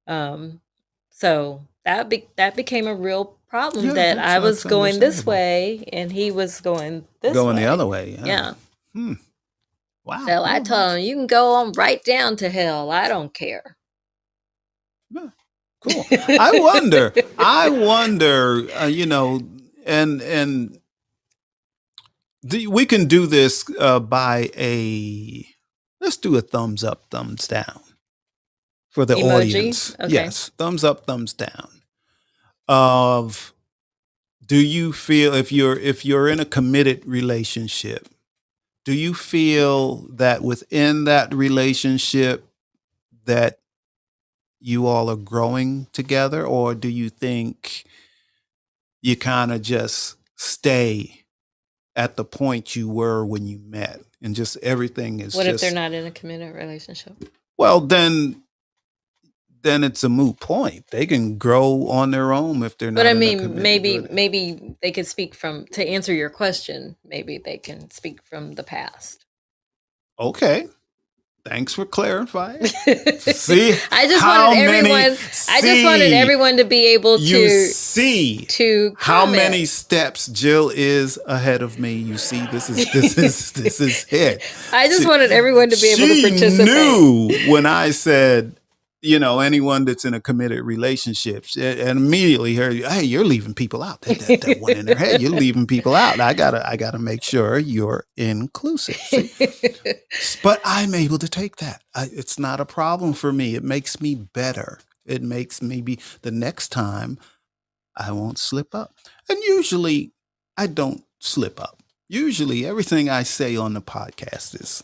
So that became a real problem, that I was going this way and he was going the other way. Yeah. Wow. So I told him, you can go on right down to hell. I don't care. Yeah. Cool. I wonder, and we can do this by let's do a thumbs up, thumbs down for the Emoji? audience. Okay. Yes, thumbs up, thumbs down. Do you feel, if you're in a committed relationship, do you feel that within that relationship that you all are growing together, or do you think you kind of just stay at the point you were when you met and just everything is What if they're not in a committed relationship? Well, then it's a moot point. They can grow on their own if they're not. But I in a mean, committed maybe they could speak to answer your question. Maybe they can speak from the past. Okay. Thanks for clarifying. See, I just wanted everyone to be able to how comment. many steps Jill is ahead of me. You see, this is it. I just wanted everyone to be able to participate. She knew when I said, anyone that's in a committed relationships and immediately heard, hey, you're leaving people out. That one in their head, you're leaving people out. I gotta make sure you're inclusive. See? But I'm able to take that. It's not a problem for me. It makes me better. It makes maybe the next time I won't slip up. And usually I don't slip up. Usually everything I say on the podcast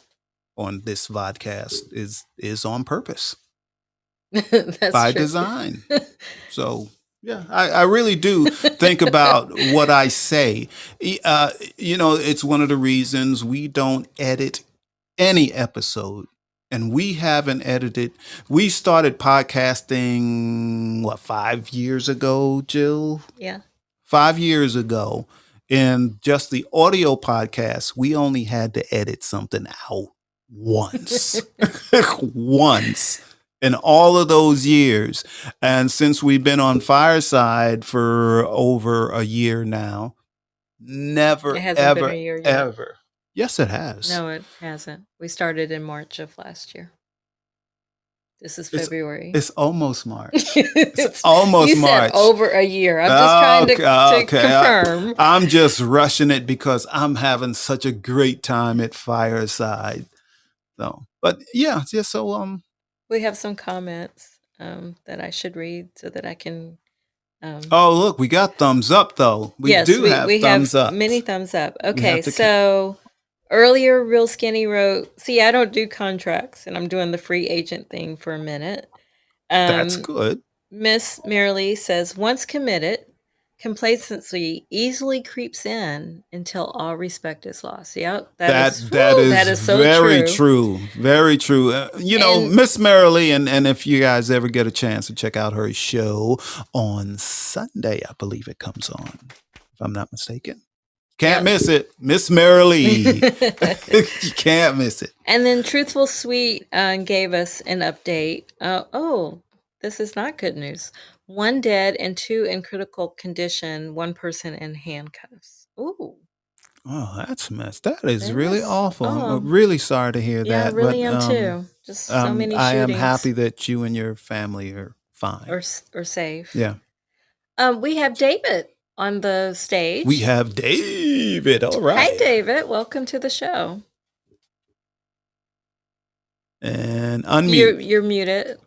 on this vodcast is on purpose. That's by true. design. So yeah, I really do think about what I say. It's one of the reasons we don't edit any episode. And we haven't edited. We started podcasting, 5 years ago, Jill? Yeah. 5 years ago. And just the audio podcast, we only had to edit something out once. Once in all of those years. And since we've been on Fireside for over a year now, never, It hasn't been ever, a year yet. ever. Yes, it has. No, it hasn't. We started in March of last year. This is February. It's almost March. It's almost you March. said over a year. I'm just trying to confirm. I'm just rushing it because I'm having such a great time at Fireside. So, but yeah, so we have some comments that I should read so that I can. Oh, look, we got thumbs up though. We have thumbs up. Many thumbs up. Okay, so earlier, Real Skinny wrote, "See, I don't do contracts, and I'm doing the free agent thing for a minute." That's good. Miss Marilee says, "Once committed, complacency easily creeps in until all respect is lost." Yep, that is so very true. Very true. Miss Marilee, and if you guys ever get a chance to check out her show on Sunday, I believe it comes on, if I'm not mistaken. Can't miss it. Miss Marilee. You can't miss it. And then Truthful Sweet gave us an update. This is not good news. 1 dead and 2 in critical condition, 1 person in handcuffs. Ooh. Oh, that's a mess. That is really awful. I'm really sorry to hear that. Yeah, I really am too. Just so many shootings. I am happy that you and your family are fine. Or safe. Yeah. We have David on the stage. We have David. All right. Hi, David. Welcome to the show. And unmute. You're muted.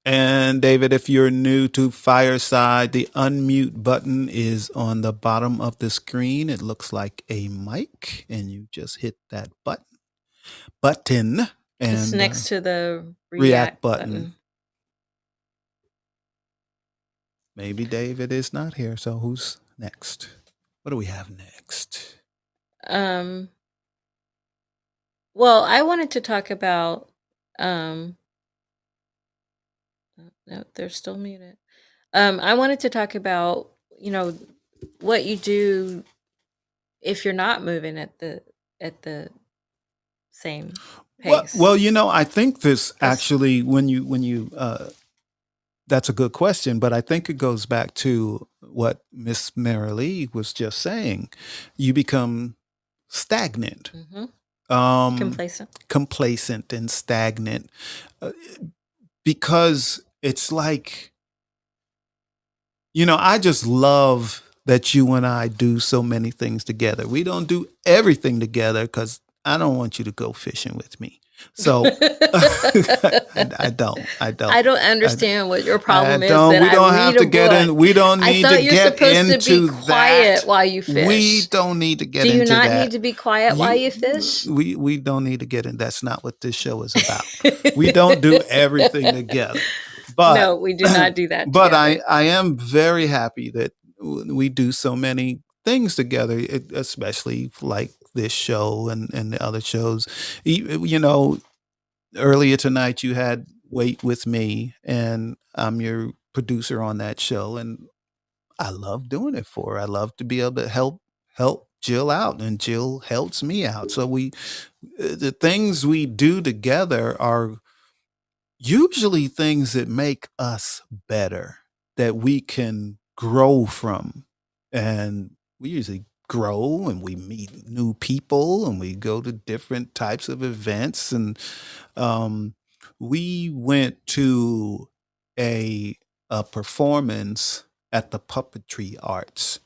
And David, if you're new to Fireside, the unmute button is on the bottom of the screen. It looks like a mic, and you just hit that button. And it's next to the react button. Maybe David is not here, so who's next? What do we have next? Well, I wanted to talk about no, they're still muted. I wanted to talk about, what you do if you're not moving at the same pace. Well, I think this actually, when you that's a good question, but I think it goes back to what Miss Marilee was just saying. You become stagnant. Mm-hmm. Complacent and stagnant. Because it's like, I just love that you and I do so many things together. We don't do everything together because I don't want you to go fishing with me. So I don't. I don't understand what your problem is. We don't have to get in. We don't need to get into that. Quiet while you fish. We don't need to get into that. Do you not need to be quiet while you fish? We don't need to get in. That's not what this show is about. We don't do everything together. But no, we do not do that. But I am very happy that we do so many things together, especially like this show and the other shows. Earlier tonight you had Wait With Me, and I'm your producer on that show, and I love doing it for her. I love to be able to help Jill out, and Jill helps me out. So the things we do together are usually things that make us better, that we can grow from. And we usually grow and we meet new people and we go to different types of events. And um, we went to a, a performance at the Puppetry Arts.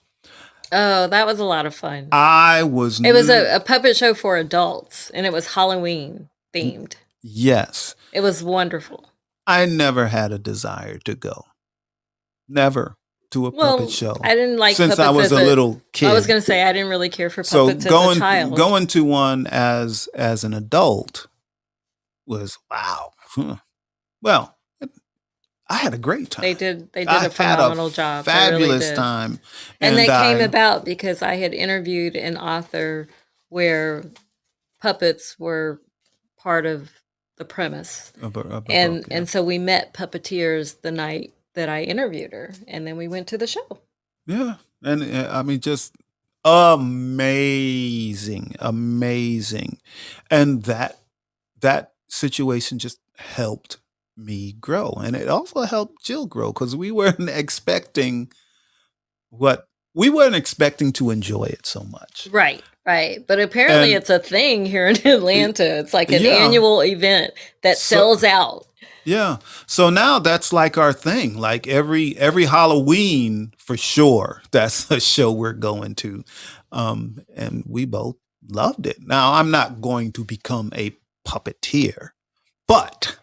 Oh, that was a lot of fun. I was It was new- a puppet show for adults, and it was Halloween themed. yes. It was wonderful. I never had a desire to go. Never to a Well, puppet show. I didn't like since I puppets was as a little kid. I was going to say I didn't really care for so puppets as a going child. going to one as an adult was wow. Huh. Well, I had a great time. They did I a had phenomenal job. They really fabulous did. time, And that came I- about because I had interviewed an author where puppets were part of the premise. of a And book, yeah. and so we met puppeteers the night that I interviewed her, and then we went to the show. Yeah, and I mean, just amazing, and that situation just helped me grow, and it also helped Jill grow because we weren't expecting to enjoy it so much. Right. But apparently And- it's a thing here in Atlanta. It's like an Yeah. annual event that So- sells out. Yeah, so now that's like our thing. Like every Halloween for sure, that's a show we're going to, and we both loved it. Now I'm not going to become a puppeteer, but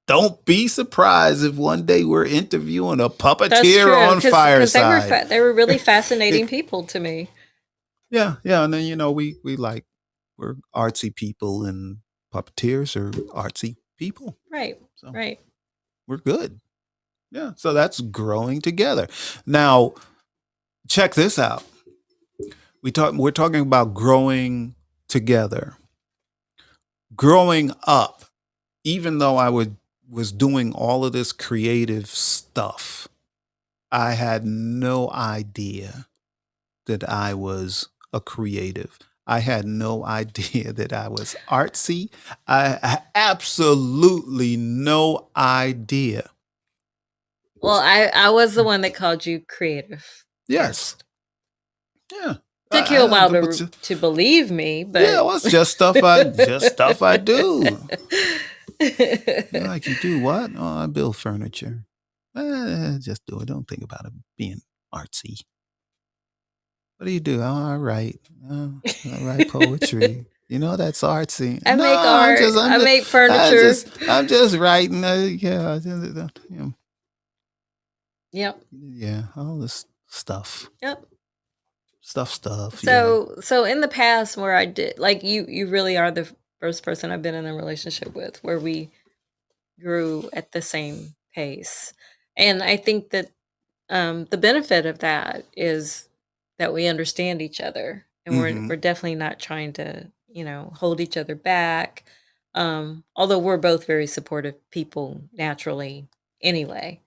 don't be surprised if one day we're interviewing a That's puppeteer true. on Fireside. They were really fascinating people to me. Yeah, and then we're artsy people, and puppeteers are artsy people, Right. so Right. we're good. Yeah, so that's growing together. Now, check this out. We're talking about growing together. Growing up, even though I was doing all of this creative stuff, I had no idea that I was a creative. I had no idea that I was artsy. I absolutely no idea. Well, I was the one that called you creative. Yes. Yeah. Took you a while but ju- to believe me, but yeah, well, it's just stuff I do. You're like, you do what? Oh, I build furniture. Just do it. Don't think about it being artsy. What do you do? Oh, I write. Oh, I write poetry. That's artsy. I No, make art. I make furniture. I'm just writing. Yeah. Yep. Yeah. All this stuff. Yep. Stuff. Yeah. So in the past where I did, like, you really are the first person I've been in a relationship with where we grew at the same pace. And I think that the benefit of that is that we understand each other, and Mhm. we're definitely not trying to, hold each other back. Although we're both very supportive people naturally anyway.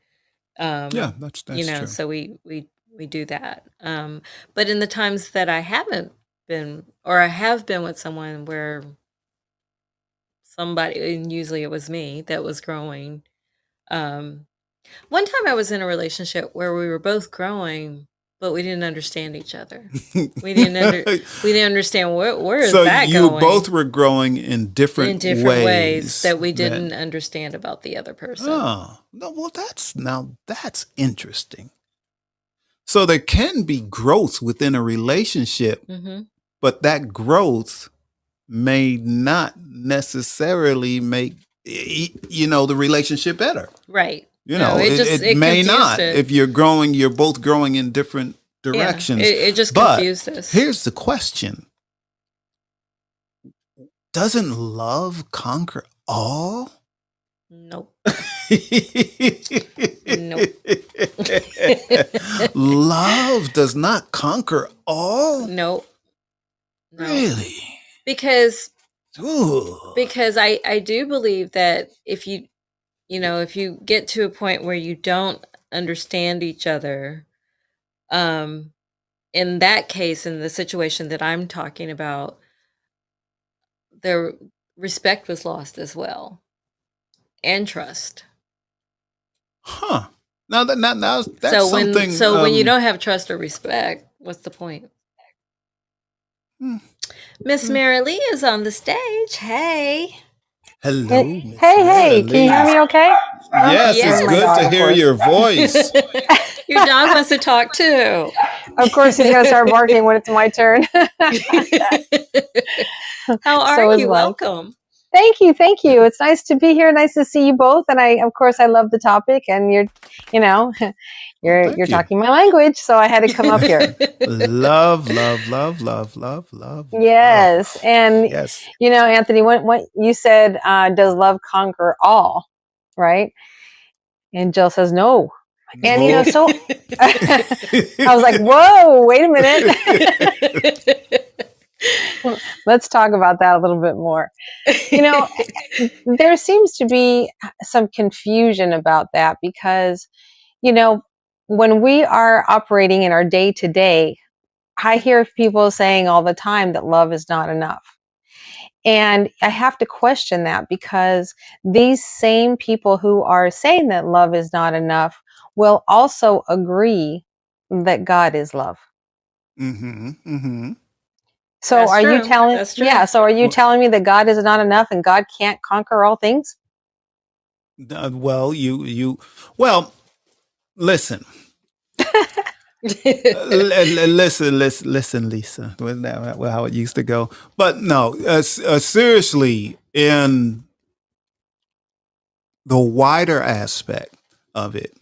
Yeah, that's true. So we do that. But in the times that I haven't been, or I have been with someone where somebody, and usually it was me that was growing. One time I was in a relationship where we were both growing, but we didn't understand each other. We didn't understand where is So that you going both were growing in different ways that we didn't understand about the other person. Oh, no, well, that's interesting. So there can be growth within a relationship, Hmm. but that growth may not necessarily make the relationship better. Right. You No, know, it may confused not. it. If you're both growing in different Yeah, directions. it just But confused us. Here's the question. Doesn't love conquer all? Nope. Love does not conquer all? Nope. No. Really? Because Ooh. I do believe that if you get to a point where you don't understand each other, in that case, in the situation that I'm talking about, their respect was lost as well, and trust. Huh. Now that's So something. when you don't have trust or respect, what's the point? Miss Mary Lee is on the stage. Hey. Hello, Hey, Miss hey, Mary hey, can you hear Lee. me okay? Oh, Yes, there's it's my Yes. good dog, to of hear course. your voice. Your dog wants to talk too. Of course, he's going to start barking when it's my turn. How are So is you? life. Welcome. Thank you, thank you. It's nice to be here. Nice to see you both. And of course, I love the topic. And you know, Well, you're thank you. talking my language, so I had to come up here. Love, love, love, love, love, love. Yes, Love. and Yes. Anthony, what you said, does love conquer all, right? And Jill says no. And No. so I was like, whoa, wait a minute. Let's talk about that a little bit more. There seems to be some confusion about that because, when we are operating in our day to day, I hear people saying all the time that love is not enough. And I have to question that because these same people who are saying that love is not enough will also agree that God is love. Mm-hmm. Mm-hmm. So That's are you true. telling That's true. Yeah, so are you Well, telling me that God is not enough and God can't conquer all things? well, well, listen. Listen, Lisa. Wasn't that how it used to go? But no, seriously, in the wider aspect of it,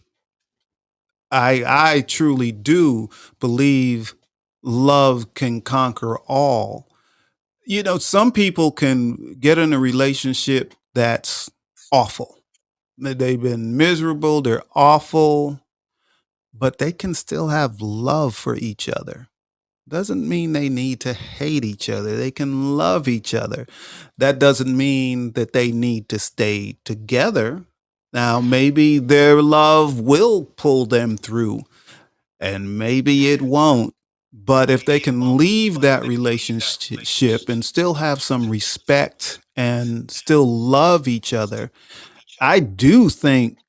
I truly do believe love can conquer all. Some people can get in a relationship that's awful. They've been miserable, they're awful, but they can still have love for each other. Doesn't mean they need to hate each other. They can love each other. That doesn't mean that they need to stay together. Now, maybe their love will pull them through, and maybe it won't. But if they can leave that relationship and still have some respect and still love each other, I do think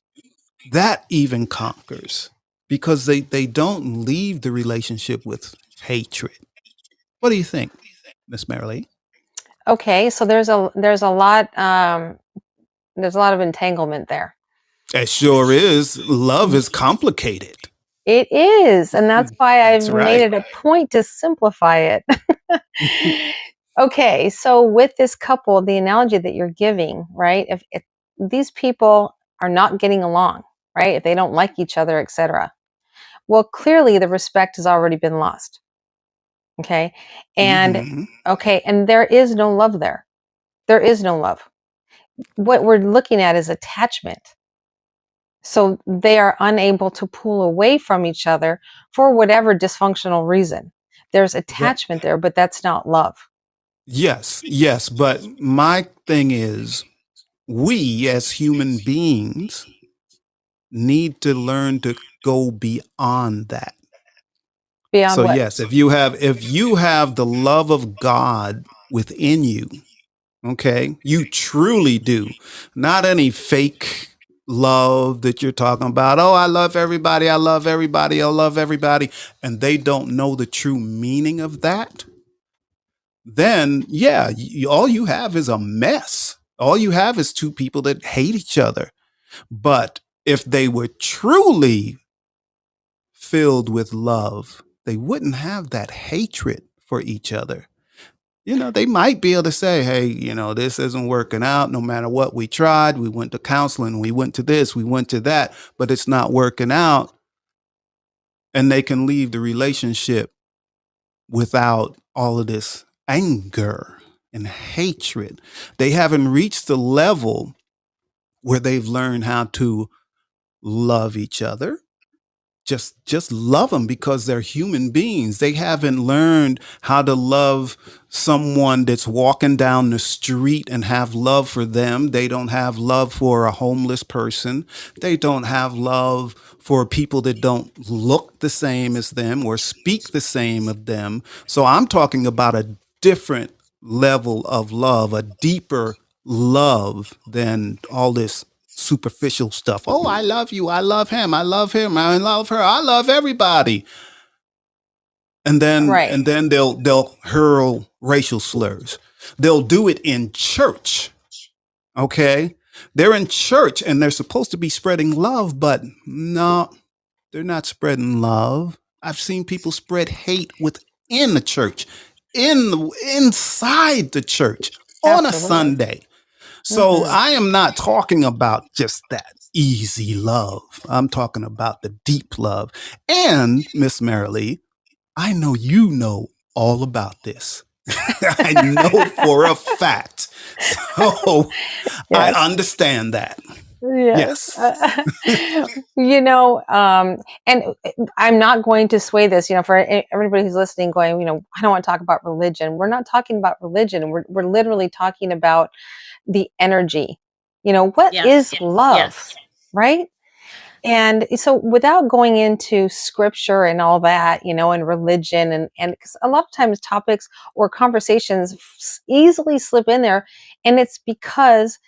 that even conquers because they don't leave the relationship with hatred. What do you think, Miss Marilee? Okay, so there's a lot of entanglement there. It sure is. Love is complicated. It is, and that's why I've That's made right. it a point to simplify it. Okay, so with this couple, the analogy that you're giving, right? If these people are not getting along, right? If they don't like each other, etc. Well, clearly the respect has already been lost. Okay? And Hmm. and there is no love there. There is no love. What we're looking at is attachment. So they are unable to pull away from each other for whatever dysfunctional reason. There's attachment there, but that's not love. Yes, yes. But my thing is, we as human beings need to learn to go beyond that. Beyond So what? yes, if you have the love of God within you, okay, you truly do. Not any fake love that you're talking about. Oh, I love everybody. I love everybody. I love everybody. And they don't know the true meaning of that. Then, yeah, all you have is a mess. All you have is two people that hate each other. But if they were truly filled with love, they wouldn't have that hatred for each other. They might be able to say, hey, this isn't working out no matter what we tried. We went to counseling, we went to this, we went to that, but it's not working out. And they can leave the relationship without all of this anger and hatred. They haven't reached the level where they've learned how to love each other. Just love them because they're human beings. They haven't learned how to love someone that's walking down the street and have love for them. They don't have love for a homeless person. They don't have love for people that don't look the same as them or speak the same of them. So I'm talking about a different level of love, a deeper love than all this superficial stuff. Oh, I love you. I love him. I love him. I love her. I love everybody. Right. and then they'll hurl racial slurs. They'll do it in church. Okay, they're in church and they're supposed to be spreading love, but no, they're not spreading love. I've seen people spread hate within the church, inside the church on a Absolutely. Sunday. So Mhm. I am not talking about just that easy love. I'm talking about the deep love. And Miss Marilee, I know you know all about this. I know for a fact. So I Yes. understand that. Yes. Yes. You know, and I'm not going to sway this, you know, for everybody who's listening, going, you know, I don't want to talk about religion. We're not talking about religion. We're literally talking about the energy. You know, what is Yes. love, Yes. right? And so without going into scripture and all that, you know, and religion and 'cause a lot of times topics or conversations easily slip in there, and it's because,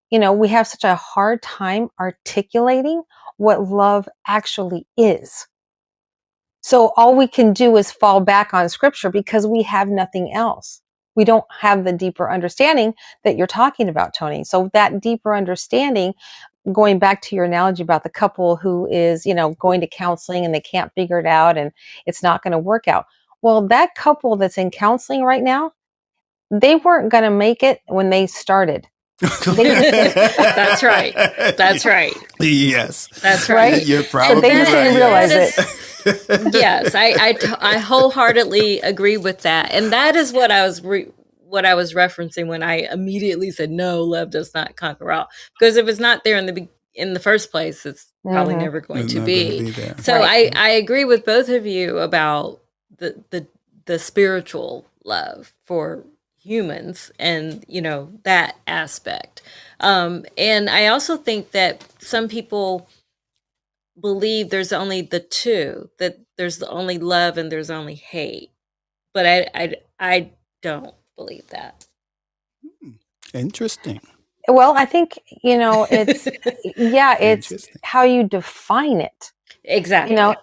you know, we have such a hard time articulating what love actually is. So all we can do is fall back on scripture because we have nothing else. We don't have the deeper understanding that you're talking about, Tony. So that deeper understanding, going back to your analogy about the couple who is, you know, going to counseling and they can't figure it out and it's not going to work out. Well, that couple that's in counseling right now, they weren't going to make it when they started. That's right. That's right. Yes. That's Right? right. You're So probably they just right. didn't realize That it. is, yes, I wholeheartedly agree with that, and that is what I was what I was referencing when I immediately said no, love does not conquer all. Because if it's not there in the first place, it's probably Mhm. never going It's to not going to be. be there. So Right. I agree with both of you about the spiritual love for humans and you know that aspect. And I also think that some people believe there's only the two, that there's only love and there's only hate. But I don't believe that. Interesting. Well, I think, you know, it's, yeah, it's Interesting. how you define it. You Exactly. know,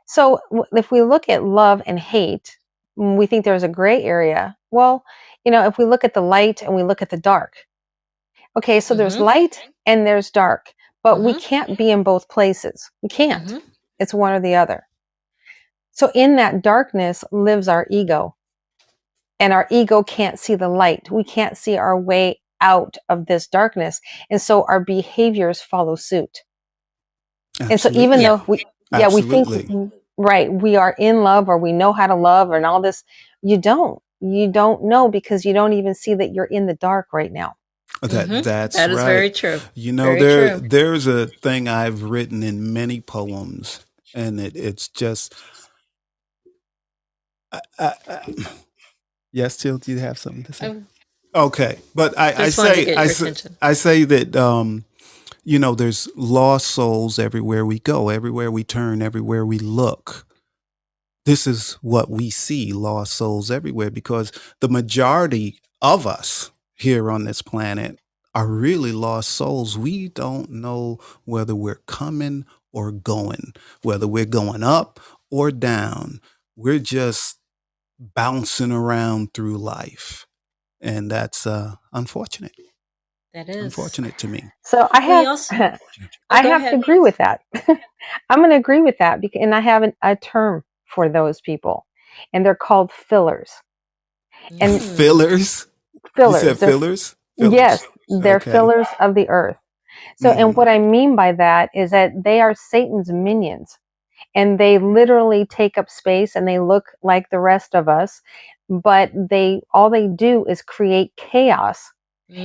so if we look at love and hate, we think there's a gray area. Well, you know, if we look at the light and we look at the dark, okay, so there's Mhm. light and there's dark, but we Mhm. can't be in both places. We can't. Mhm. It's one or the other. So in that darkness lives our ego, and our ego can't see the light. We can't see our way out of this darkness. And so our behaviors follow suit. And so even Absolutely. Yeah. though we, yeah, we think, Absolutely. right, we are in love or we know how to love and all this, you don't. You don't know because you don't even see that you're in the dark right now. Mhm. That's That is right. very true. You know, Very true. there's a thing I've written in many poems, and it's just. Yes, Jill, do you have something to say? I Okay, but just wanted to get your attention. I say that you know, there's lost souls everywhere we go, everywhere we turn, everywhere we look. This is what we see, lost souls everywhere, because the majority of us here on this planet are really lost souls. We don't know whether we're coming or going, whether we're going up or down. We're just bouncing around through life. And that's unfortunate. That is. Unfortunate to me. So I We have, also I go have to ahead. agree with that. I'm going to agree with that because, and I have a term for those people, and they're called fillers. And Fillers? You fillers, said they're, fillers? yes, Fillers. they're Okay. fillers of the earth. So, and Mhm. what I mean by that is that they are Satan's minions, and they literally take up space and they look like the rest of us, but all they do is create chaos,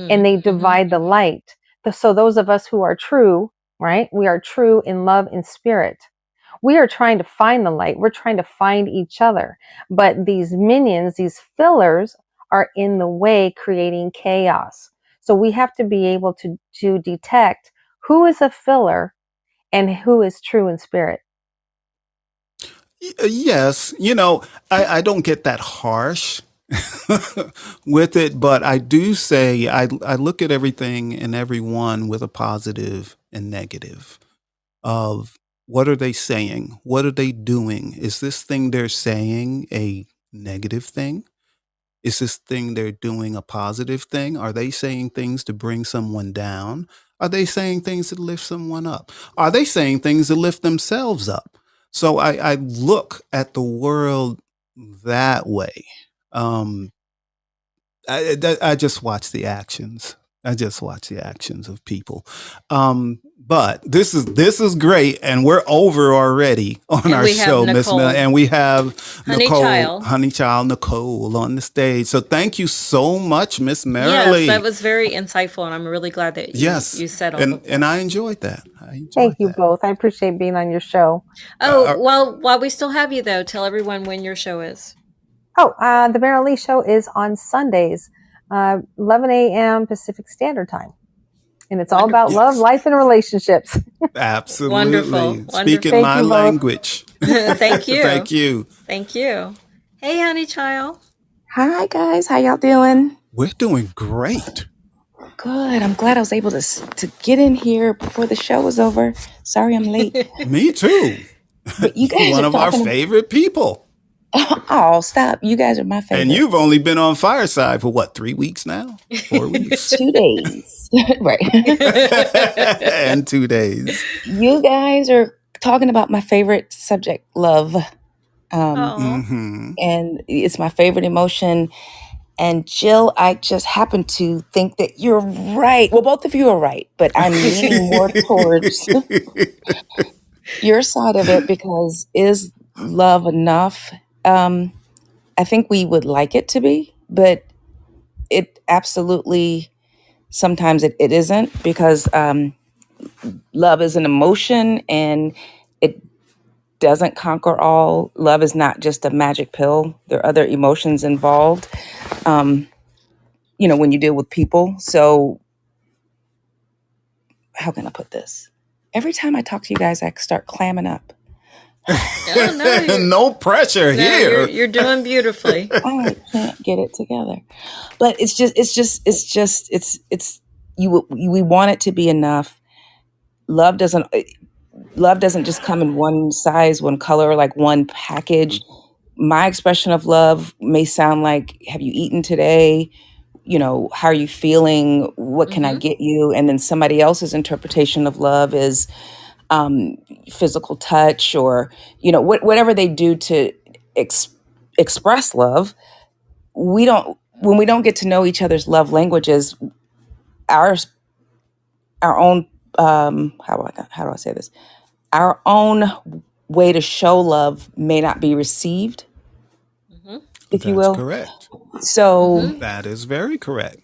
and they Mhm. divide the light. So those of us who are true, right? We are true in love and spirit. We are trying to find the light. We're trying to find each other. But these minions, these fillers, are in the way, creating chaos. So we have to be able to detect who is a filler and who is true in spirit. Yes, you know, I don't get that harsh with it, but I do say I look at everything and everyone with a positive and negative of what are they saying? What are they doing? Is this thing they're saying a negative thing? Is this thing they're doing a positive thing? Are they saying things to bring someone down? Are they saying things to lift someone up? Are they saying things to lift themselves up? So I look at the world that way. Um, I just watch the actions. I just watch the actions of people. But this is great, and we're over already on And our we have show, Miss Mel, Nicole. and we have Honey Honeychild Nicole on the stage. So thank you so much, Miss Yes, Marilee. that was very insightful, and I'm really glad that Yes, you said all of and that. I enjoyed that. I Thank enjoyed you that. both. I appreciate being on your show. Oh, well, while we still have you, though, tell everyone when your show is. Oh, the Meryl Lee Show is on Sundays, 11 a.m. Pacific Standard Time. And it's all about love, Yes, life, and relationships. absolutely. Wonderful. Speaking Thank my you both. language. Thank you. Thank you. Thank you. Hey, honey child. Hi guys, how y'all doing? We're doing great. Good. I'm glad I was able to get in here before the show was over. Sorry I'm late, Me too. but you guys One are of our talking. favorite people. Oh, stop! You guys are my And favorite. you've only been on Fireside for what, 3 weeks now? 4 weeks? 2 days, right? And 2 days. You guys are talking about my favorite subject, love, Aw. Hmm. and it's my favorite emotion. And Jill, I just happen to think that you're right. Well, both of you are right, but I'm leaning more towards your side of it because is love enough? I think we would like it to be, but it absolutely sometimes it isn't because love is an emotion and it doesn't conquer all. Love is not just a magic pill. There are other emotions involved, when you deal with people. So how can I put this? Every time I talk to you guys, I start clamming up. Oh, no, No pressure no, here. you're doing beautifully. I can't get it together. But we want it to be enough. Love doesn't just come in one size, one color, like one package. My expression of love may sound like, have you eaten today? How are you feeling? What can I get you? And then somebody else's interpretation of love is physical touch or, whatever they do to express love. When we don't get to know each other's love languages, our own, how do I say this? Our own way to show love may not be received, if you That's will. correct. So, That is very correct.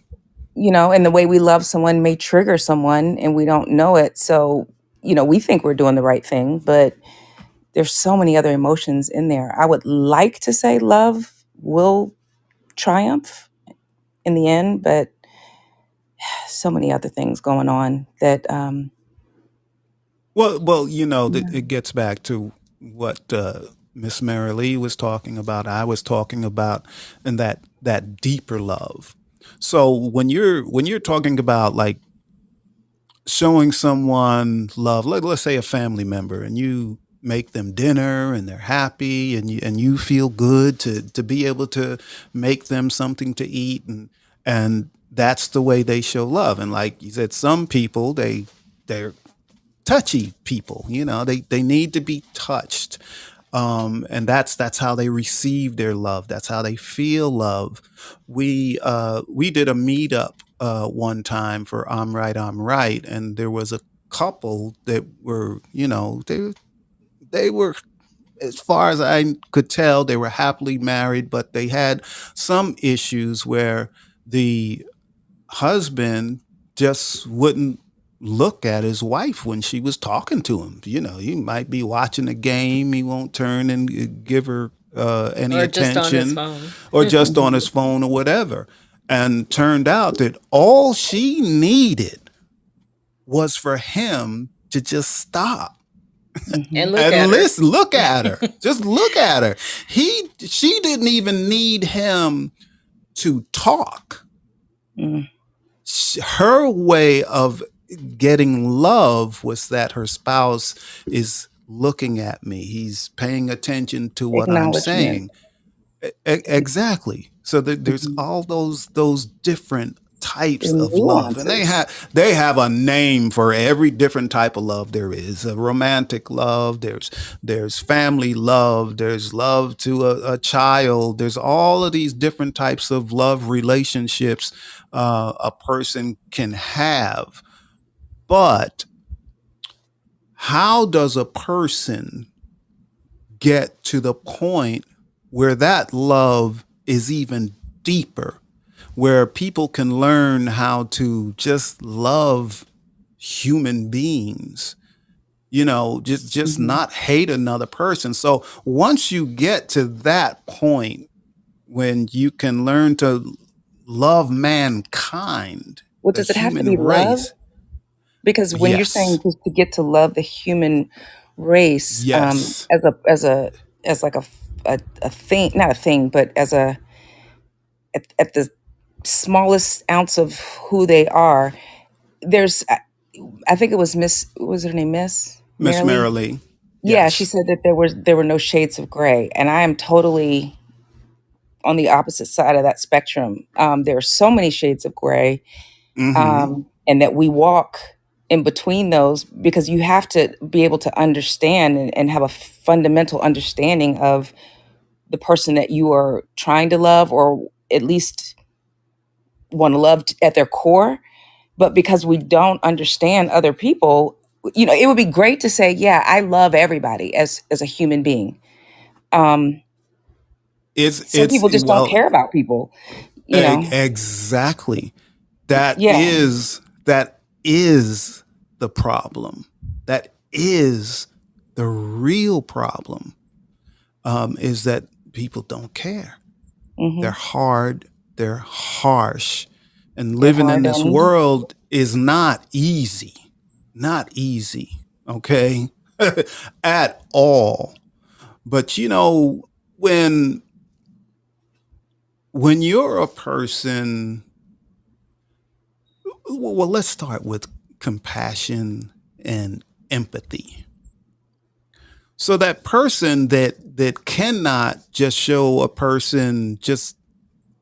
and the way we love someone may trigger someone and we don't know it. So, we think we're doing the right thing, but there's so many other emotions in there. I would like to say love will triumph in the end, but so many other things going on that, Well, it gets back to what Miss Marilee was talking about. I was talking about, and that deeper love. So when you're talking about like showing someone love, let's say a family member, and you make them dinner and they're happy, and you feel good to be able to make them something to eat, and that's the way they show love. And like you said, some people they're touchy people. They need to be touched, and that's how they receive their love. That's how they feel love. We did a meetup one time for I'm Right, and there was a couple that were they were, as far as I could tell, they were happily married, but they had some issues where the husband just wouldn't look at his wife when she was talking to him. He might be watching a game, he won't turn and give her any Or just on his attention, phone. or just on his phone or whatever. And turned out that all she needed was for him to just stop And look and at her. listen, look at her. Just look at her. She didn't even need him to talk. mm, Her way of getting love was that her spouse is looking at me. He's paying attention to what I'm Acknowledgement. saying. Exactly. So there's Mhm. all those different The types of love, and nuances. they have a name for every different type of love there is. A romantic love. There's family love. There's love to a child. There's all of these different types of love relationships a person can have. But how does a person get to the point where that love is even deeper, where people can learn how to just love human beings, just Mhm. not hate another person. So once you get to that point when you can learn to love mankind, Well, the does it have to human be love? race. Because when you're saying Yes. to get to love the human race, Yes. as like a thing, not a thing, but as a at the smallest ounce of who they are, there's I think it was Miss, what was her name, Miss Miss Marilee? Marilee. Yeah, she Yes. said that there were no shades of gray, and I am totally on the opposite side of that spectrum. There are so many shades of gray, Mm-hmm. and that we walk in between those because you have to be able to understand and have a fundamental understanding of the person that you are trying to love, or at least want to love at their core. But because we don't understand other people, it would be great to say, yeah, I love everybody as a human being. um some It's people just don't well, care about people, exactly. That yeah. is that is the problem. That is the real problem. Is that people don't care. They're Hmm. hard. They're harsh, and They're living in hard this on me. world is not easy. Not easy. Okay, at all. But when you're a person, well, let's start with compassion and empathy. So that person that cannot just show a person just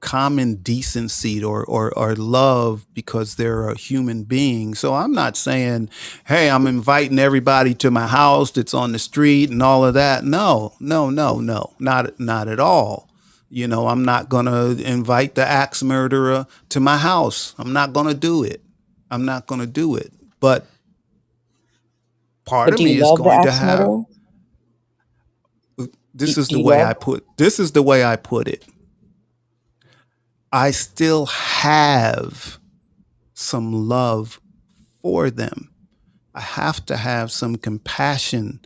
common decency or love because they're a human being. So I'm not saying, hey, I'm inviting everybody to my house that's on the street and all of that. No, no, no, no, not at all. I'm not gonna invite the axe murderer to my house. I'm not gonna do it. I'm not gonna do it. But part But of do you me is love the going to axe have murderer? this is Do the you way love? I put this is the way I put it. I still have some love for them. I have to have some compassion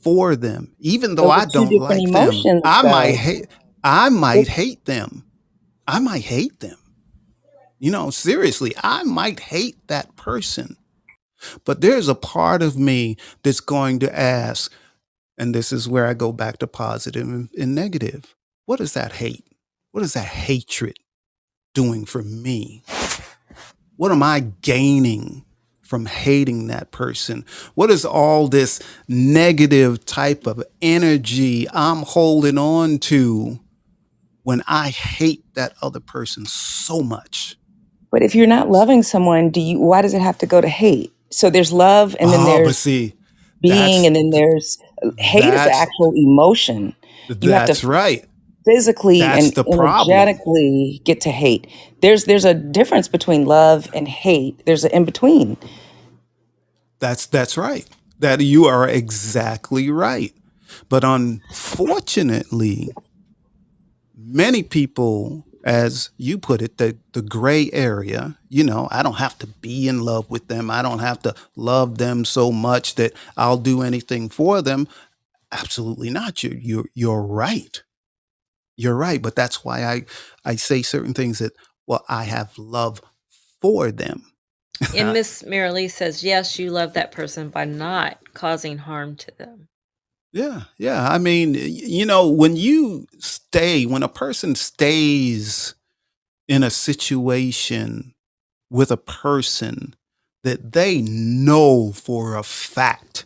for them. Even though Those I are two don't different like them, emotions, though. I might Those- hate them. I might hate them. Seriously, I might hate that person. But there's a part of me that's going to ask, and this is where I go back to positive and negative. What is that hate? What is that hatred doing for me? What am I gaining from hating that person? What is all this negative type of energy I'm holding on to when I hate that other person so much? but if you're not loving someone, why does it have to go to hate? So there's love, and then Oh, but there's see, being, that's and then there's hate is the that's actual emotion. You have to that's right. physically That's and the problem. energetically get to hate. There's a difference between love and hate. There's an in between. That's right. That you are exactly right. But unfortunately, many people, as you put it, the gray area, I don't have to be in love with them. I don't have to love them so much that I'll do anything for them. Absolutely not. You're right. You're right. But that's why I say certain things that, well, I have love for them. And Miss Marilee says, yes, you love that person by not causing harm to them. Yeah, yeah. I mean, when a person stays in a situation with a person that they know for a fact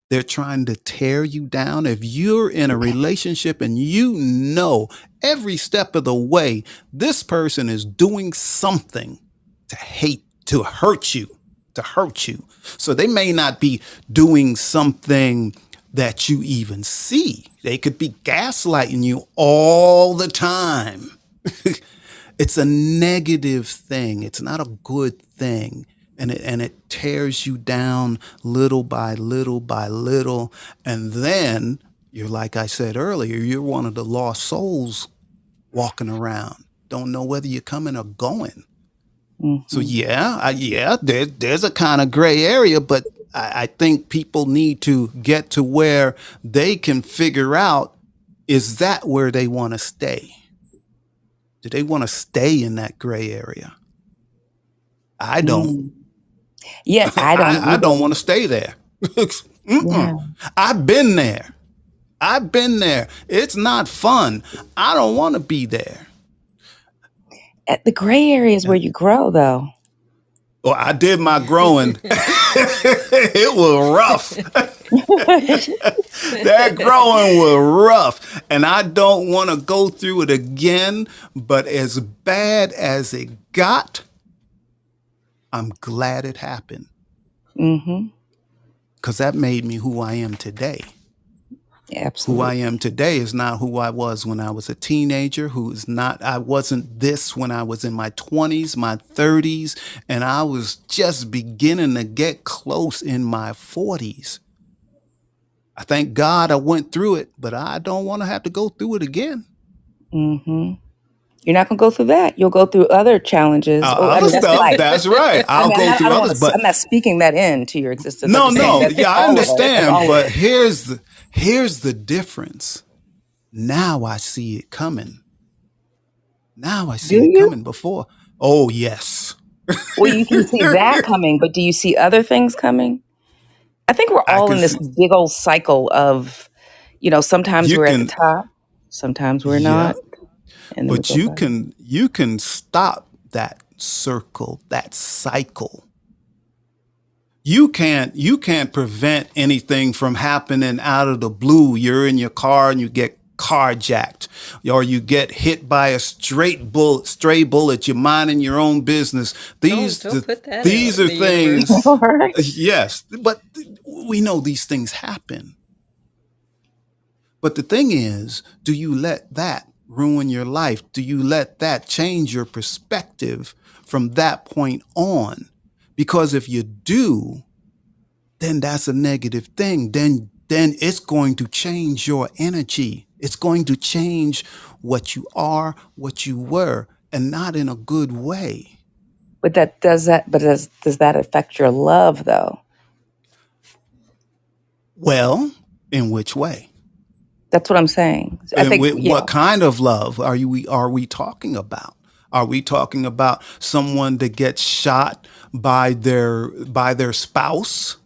They're trying to tear you down. If you're in a relationship and you know every step of the way, this person is doing something to hurt you, to hurt you. So they may not be doing something that you even see. They could be gaslighting you all the time. It's a negative thing. It's not a good thing. And it tears you down little by little by little. And then you're, like I said earlier, you're one of the lost souls walking around. Don't know whether you're coming or going. So Mm-hmm. there's a kind of gray area, but I think people need to get to where they can figure out, is that where they want to stay? Do they want to stay in that gray area? I don't. Mm. Yeah, I don't I don't want either. to stay there. Yeah. Mm-mm. I've been there. I've been there. It's not fun. I don't want to be there. The gray area is Yeah. where you grow, though. Well, I did my growing. It was rough. That growing was rough. And I don't want to go through it again. But as bad as it got, I'm glad it happened, Mm-hmm. because that made me who I am today. Who I Absolutely. am today is not who I was when I was a teenager, I wasn't this when I was in my 20s, my 30s, and I was just beginning to get close in my 40s. I thank God I went through it, but I don't want to have to go through it again. Mm-hmm. You're not gonna go through that. You'll go through other challenges. Oh, I Other mean, that's stuff, life. that's right. I I'll mean, go I through don't others, want to. but I'm not speaking that into your existence. I'm no, just saying no, that's yeah, I all of us. That's understand, all of but us. here's the difference. Now I see it coming. Now I Do see it you? coming before. Oh, yes. Well, you can see that coming, but do you see other things coming? I think we're I all can in this see big old cycle of, sometimes you we're at the can, top, sometimes we're yeah, not, and then we but go back. you can stop that circle, that cycle. You can't prevent anything from happening out of the blue. You're in your car and you get carjacked, or you get hit by a stray bullet. You're minding your own business. Don't put that out These in are the universe. things. All right. Yes, but we know these things happen. But the thing is, do you let that ruin your life? Do you let that change your perspective from that point on? Because if you do, then that's a negative thing. Then it's going to change your energy. It's going to change what you are, what you were, and not in a good way. But does that affect your love though? Well, in which way? That's what I'm saying. I And think, what kind of love are we talking about? Are we talking about someone that gets shot by their spouse?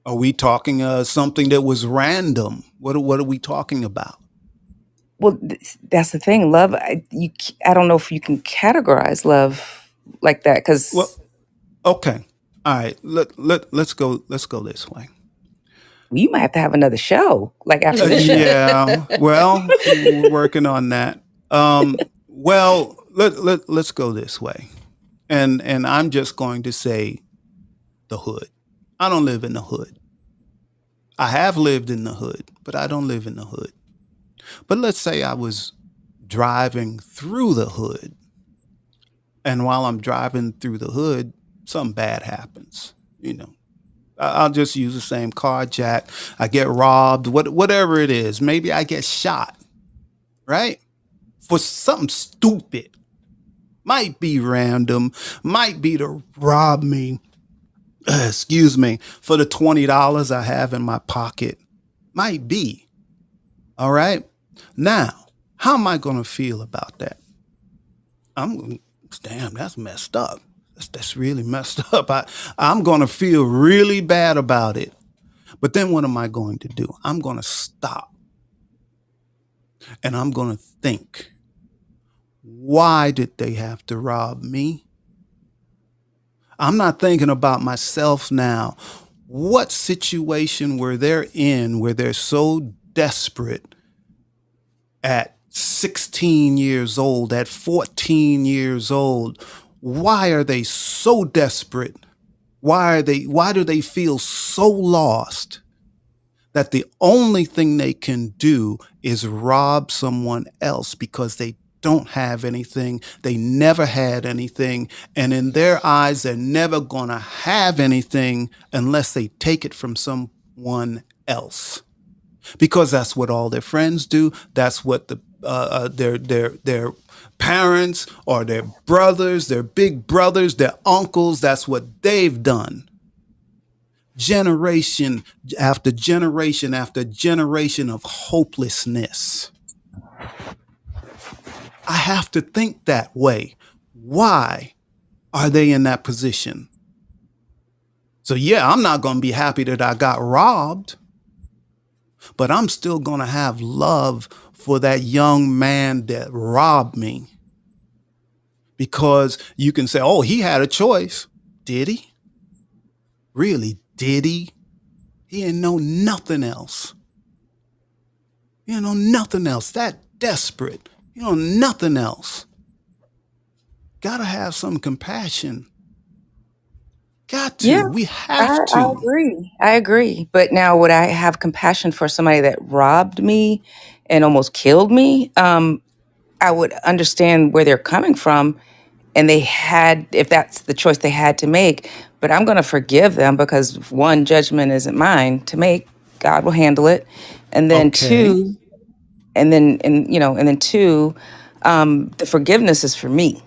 Are we talking something that was random? What are we talking about? well, that's the thing. Love, I don't know if you can categorize love like that Well, because okay. All right. Let's go this way. you might have to have another show like after this show. Yeah. Well, we're working on that. Well, let's go this way. And I'm just going to say the hood. I don't live in the hood. I have lived in the hood, but I don't live in the hood. But let's say I was driving through the hood, and while I'm driving through the hood, something bad happens. You know, I'll just use the same car, Jack. I get robbed, whatever it is. Maybe I get shot, right? For something stupid. Might be random, might be to rob me, excuse me, for the $20 I have in my pocket. Might be. All right. Now, how am I going to feel about that? I'm, damn, that's messed up. That's really messed up. I'm going to feel really bad about it. But then what am I going to do? I'm going to stop and I'm going to think, why did they have to rob me? I'm not thinking about myself now. what situation were they in where they're so desperate at 16 years old, at 14 years old? Why are they so desperate? Why do they feel so lost that the only thing they can do is rob someone else because they don't have anything, they never had anything, and in their eyes they're never going to have anything unless they take it from someone else, because that's what all their friends do. That's what their parents or their brothers, their big brothers, their uncles, that's what they've done. Generation after generation after generation of hopelessness. I have to think that way. Why are they in that position? So, yeah, I'm not going to be happy that I got robbed, but I'm still going to have love for that young man that robbed me, because you can say, oh, he had a choice. Did he? Really? Did he? He didn't know nothing else. He didn't know nothing else. That desperate. You know, nothing else. Gotta have some compassion. Got to. Yeah, We I, have I to. agree. I agree. But now, would I have compassion for somebody that robbed me and almost killed me? I would understand where they're coming from, and they had, if that's the choice they had to make. But I'm going to forgive them because one, judgment isn't mine to make. God will handle it, and then Okay. two, and then two, the forgiveness is for me.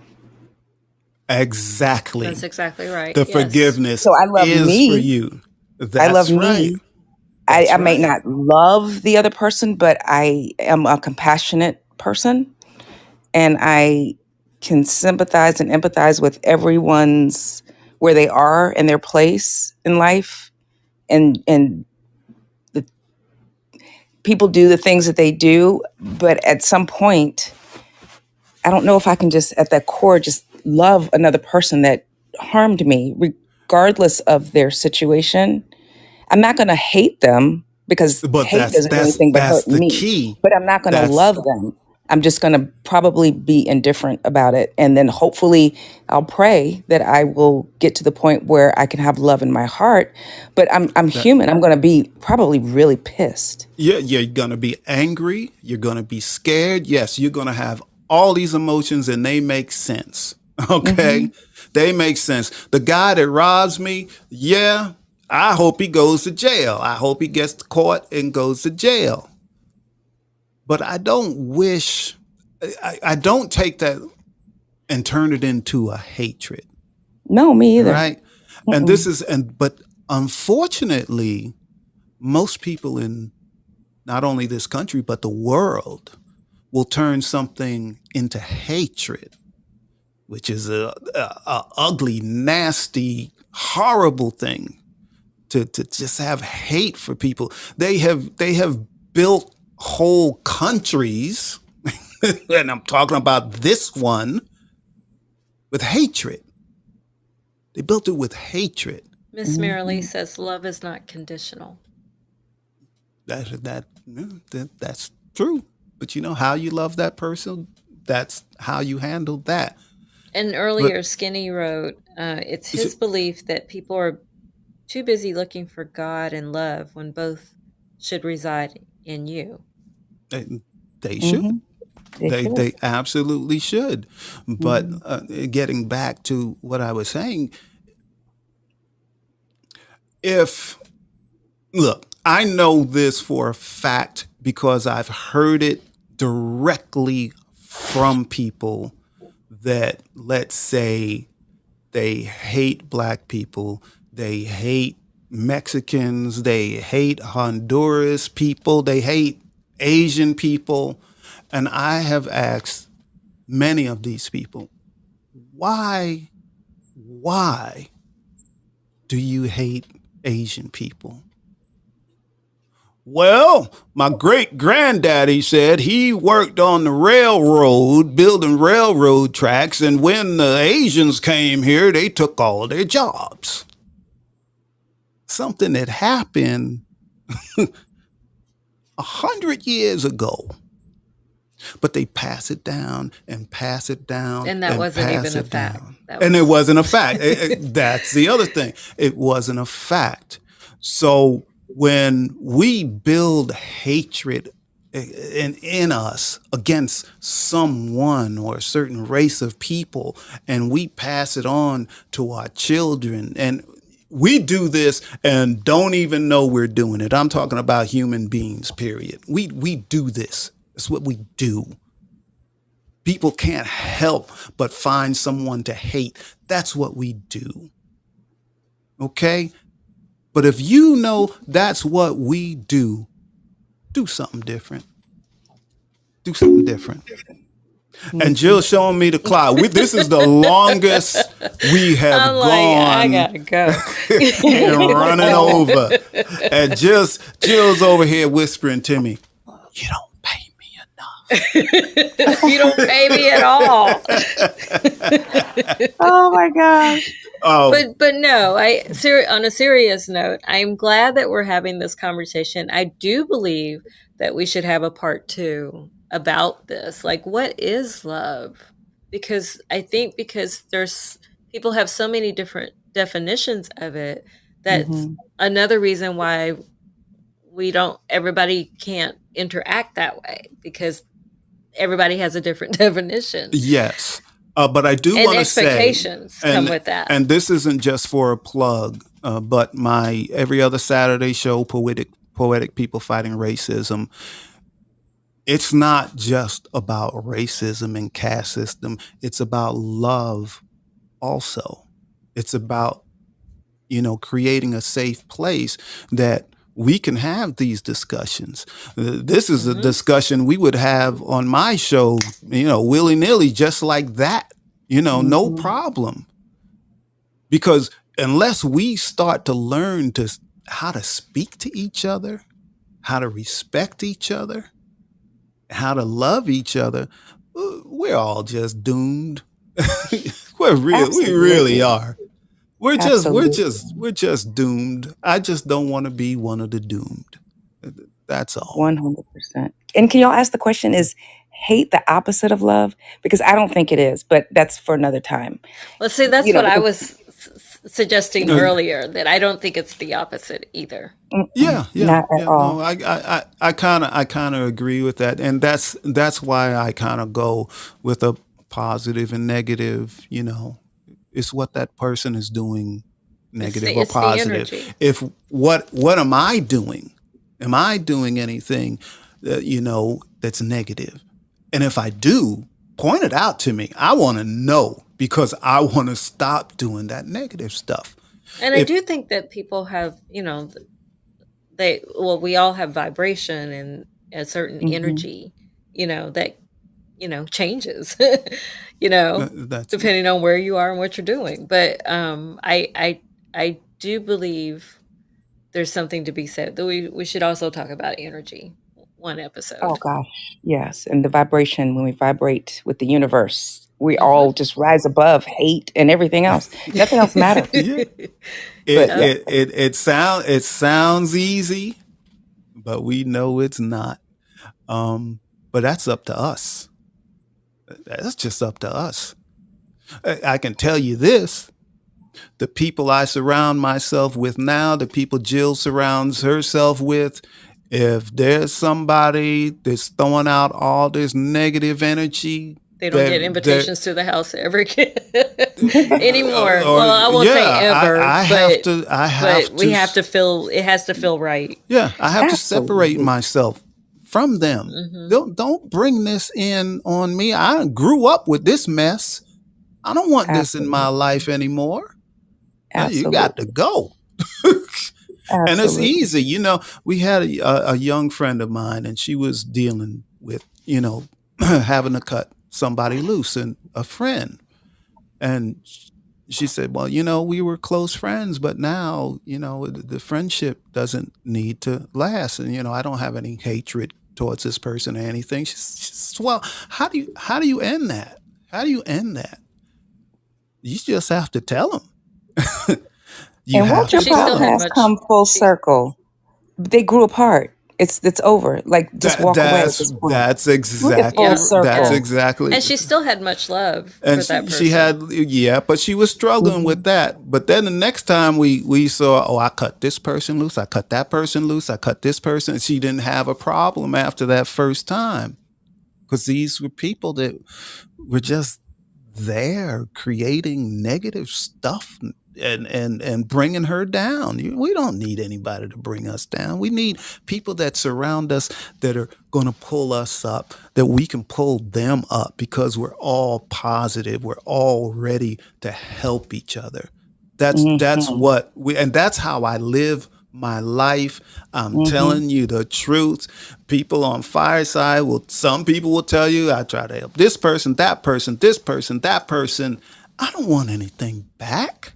Exactly. That's exactly right. The Yes. forgiveness So I love is for me. you. I love That's right. me. That's I may right. not love the other person, but I am a compassionate person, and I can sympathize and empathize with everyone's where they are in their place in life, and the people do the things that they do, but at some point I don't know if I can just at that core just love another person that harmed me regardless of their situation. I'm not going to hate them because But hate that's doesn't do that's anything but that's hurt the me. key. But I'm not going to That's love them. I'm just going to probably be indifferent about it. And then hopefully I'll pray that I will get to the point where I can have love in my heart. But I'm that. human. I'm going to be probably really pissed. Yeah, you're gonna be angry. You're gonna be scared. Yes, you're gonna have all these emotions, and they make sense. Okay, Hmm. they make sense. The guy that robs me, yeah, I hope he goes to jail. I hope he gets caught and goes to jail. But I don't wish. I don't take that and turn it into a hatred. No, me All either. right, and this Mm-mm. is but unfortunately, most people in not only this country but the world will turn something into hatred, which is a ugly, nasty, horrible thing. To just have hate for people. They have built whole countries, and I'm talking about this one, with hatred. They built it with hatred. Miss Marilee Mhm. says love is not conditional. That's true. But you know how you love that person. That's how you handle that. And But earlier, Skinny wrote, it's is his it- belief that people are too busy looking for God and love when both should reside in you. they, they should. Mhm. They should. They absolutely should. But Mhm. getting back to what I was saying, if look, I know this for a fact because I've heard it directly from people that, let's say, they hate black people, they hate Mexicans, they hate Honduras people, they hate Asian people. And I have asked many of these people, why do you hate Asian people? Well, my great granddaddy said he worked on the railroad, building railroad tracks, and when the Asians came here, they took all their jobs. something that happened 100 years ago, but they pass it down and pass it down And that and wasn't pass even a it fact. down. That And it was wasn't a fact. That's the other thing. It wasn't a fact. So when we build hatred in us against someone or a certain race of people, and we pass it on to our children, and we do this and don't even know we're doing it. I'm talking about human beings, period. We do this. It's what we do. People can't help but find someone to hate. That's what we do. Okay? But if you know that's what we do something different. Do something different. And Jill's showing me the clock. This is the longest we have I'm like, I gone gotta go. and running over. And Jill's over here whispering to me, "You don't pay me enough." You don't pay me at all. Oh my gosh. Oh, But no, on a serious note, I'm glad that we're having this conversation. I do believe that we should have a part 2 about this. Like, what is love? Because I think because there's people have so many different definitions of it, that's Mhm. another reason why everybody can't interact that way, because everybody has a different definition. yes. But I do And want to say, expectations come with that. and this isn't just for a plug, but my every other Saturday show, Poetic People Fighting Racism, it's not just about racism and caste system. It's about love also. It's about, creating a safe place that we can have these discussions. This is a Mhm. discussion we would have on my show, willy nilly, just like that, no Mhm. problem. Because unless we start to learn how to speak to each other, how to respect each other, how to love each other, we're all just doomed. We really Absolutely. are. Absolutely. We're just doomed. I just don't want to be one of the doomed. That's all. 100%. And can y'all ask the question, is hate the opposite of love? Because I don't think it is, but that's for another time. Well, see, that's You know, what I because was suggesting Uh, earlier, that I don't think it's the opposite either. Yeah, not at yeah. all. No, I kind of agree with that, and that's why I kind of go with a positive and negative. It's what that person is doing, negative or It's the positive. energy. If what am I doing? Am I doing anything that's negative? And if I do, point it out to me. I want to know, because I want to stop doing that negative stuff. And I If do think that people have, we all have vibration and a certain Mhm. energy, that, changes, you know, that's depending on where you are and what you're doing. But I do believe there's something to be said. That we should also talk about energy one Oh episode. gosh, yes. And the vibration, when we vibrate with the universe, we Mhm. all just rise above hate and everything else. Nothing else matters. yeah. But Yep. yeah, It sounds easy, but we know it's not. But that's up to us. That's just up to us. I can tell you this: the people I surround myself with now, the people Jill surrounds herself with, if there's somebody that's throwing out all this negative energy, They don't get that invitations to the house ever again anymore. or Well, I won't say yeah, ever, I have to. I have but we to. have to feel it has to feel right. Yeah, I have to separate absolutely. myself from them. Hmm. Don't bring this in on me. I grew up with this mess. I don't want this in my Absolutely. life anymore. You got to Absolutely. go. And it's Absolutely. easy. We had a young friend of mine, and she was dealing with, having to cut somebody loose, and a friend. And she said, well, we were close friends, but now, the friendship doesn't need to last. And, I don't have any hatred towards this person or anything. She says, well, how do you end that? How do you end that? You just have to tell them. You And have watch your to She still tell had them. podcast much. come full She circle. They grew apart. It's over. Like just walk away at this point. That's Look at full Yeah, circle. exactly. and she still had much love for And that she person. had, yeah, but she was struggling with that. But then the next time we saw, oh, I cut this person loose, I cut that person loose, I cut this person. She didn't have a problem after that first time, because these were people that were just there creating negative stuff and bringing her down. We don't need anybody to bring us down. We need people that surround us that are going to pull us up, that we can pull them up, because we're all positive. We're all ready to help each other. That's Mhm. what we, and that's how I live my life. I'm telling you the truth. People on Fireside some people will tell you, I try to help this person, that person, this person, that person. I don't want anything back.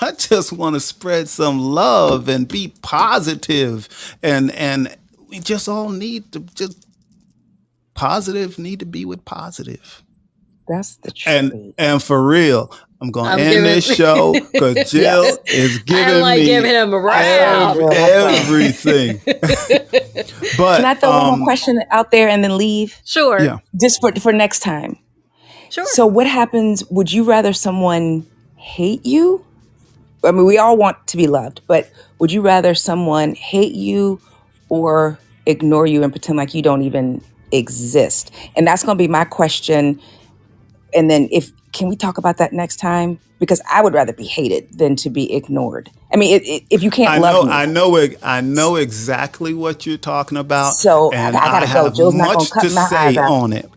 I just want to spread some love and be positive, and we just all need to just need to be with positive. That's the And truth. for real, I'm gonna I'm end giving. this show because Jill Yes. is I giving like me giving him a I wrap. saw it. everything. Can I But throw one more question out there and then leave? Sure, yeah, Just for next time. sure. So what happens? Would you rather someone hate you? I mean, we all want to be loved, but would you rather someone hate you or ignore you and pretend like you don't even exist? And that's going to be my question. And then can we talk about that next time? Because I would rather be hated than to be ignored. I mean, if you can't love me. I know exactly what you're talking about, So and I I gotta go. have Jill's not gonna much cut to my eyes say out. on it.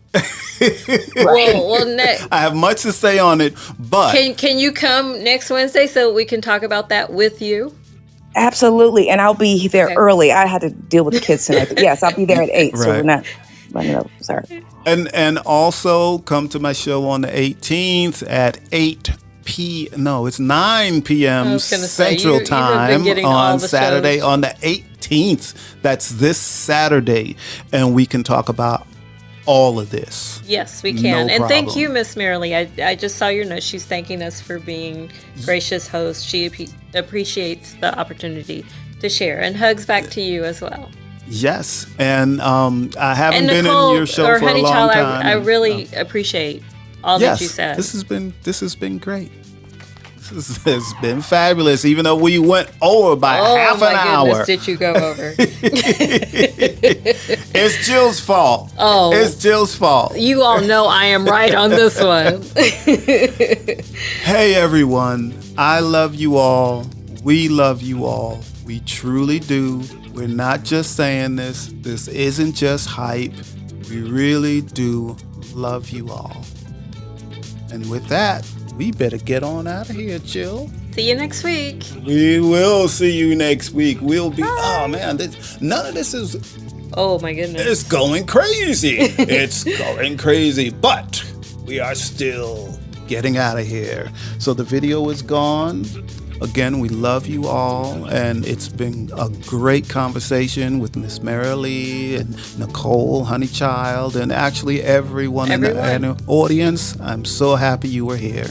Right. Well, next. I have much to say on it, but Can you come next Wednesday so we can talk about that with you? Absolutely. And I'll be there Okay. early. I had to deal with the kids tonight. But yes, I'll be there at 8. So we're Right. not running over. Sorry. and also come to my show on the 18th at 9 I p.m. was gonna say, Central you have been Time getting all on the Saturday shows. on the 18th. That's this Saturday, and we can talk about all of this. Yes, we No can. And thank problem. you, Miss Marilee. I just saw your note. She's thanking us for being gracious host. She appreciates the opportunity to share, and hugs back to you as well. Yes, and I haven't And been Nicole in your show or for a Honey long Child, time. I really appreciate all yes, that you said. this has been great. It's been fabulous, even though we went over by Oh half my an goodness, hour. did you go over? It's Jill's fault. Oh. It's Jill's fault. You all know I am right on this one. Hey everyone, I love you all. We love you all. We truly do. We're not just saying this. This isn't just hype. We really do love you all. And with that, we better get on out of here, Jill. See you next week. We will see you next week. We'll be, oh man, none of this is, Oh my goodness. it's going crazy. It's going crazy, but we are still getting out of here. So the video is gone. Again, we love you all, and it's been a great conversation with Miss Marilee and Nicole, Honeychild, and actually everyone in the audience. I'm so happy you were here.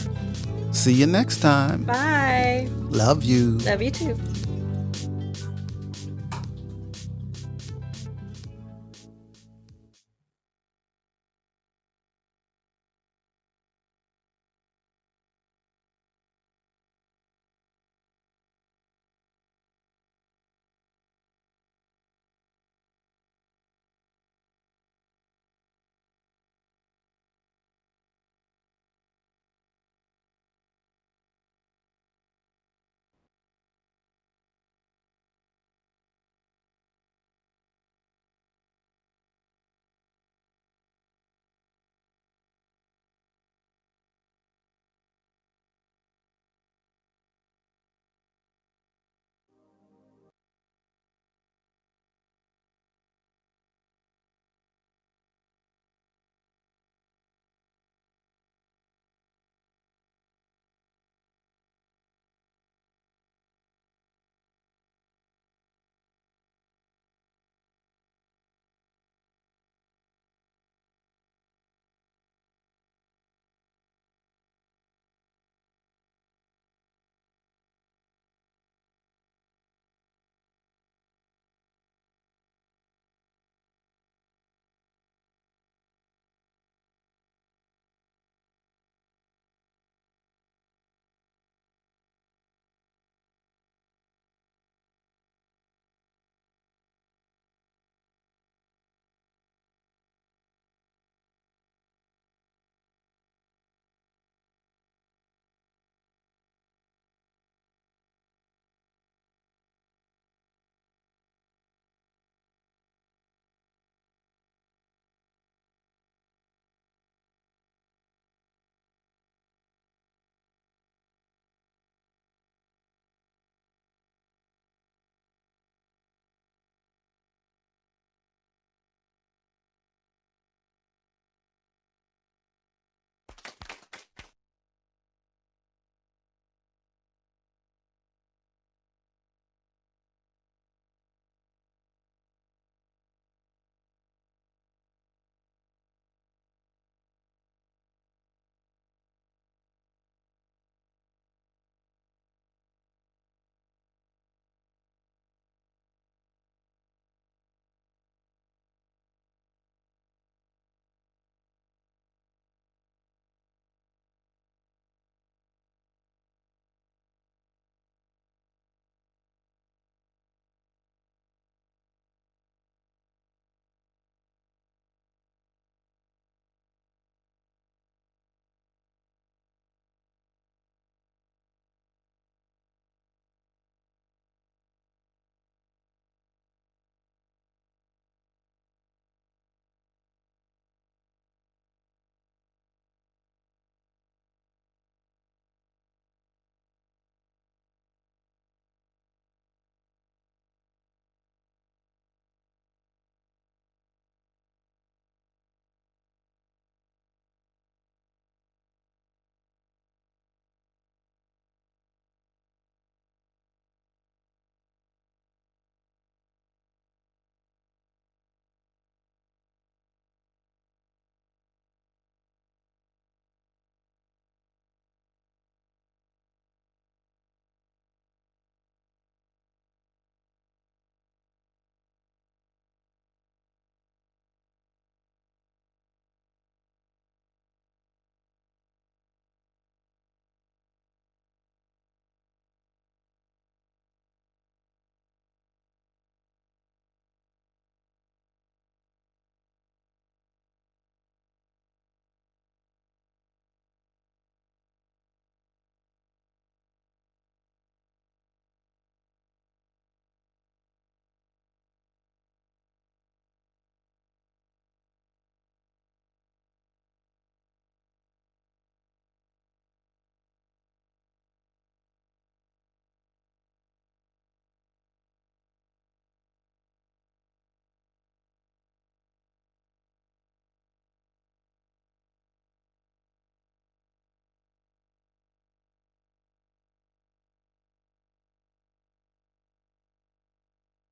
See you next time. Bye. Love you. Love you too.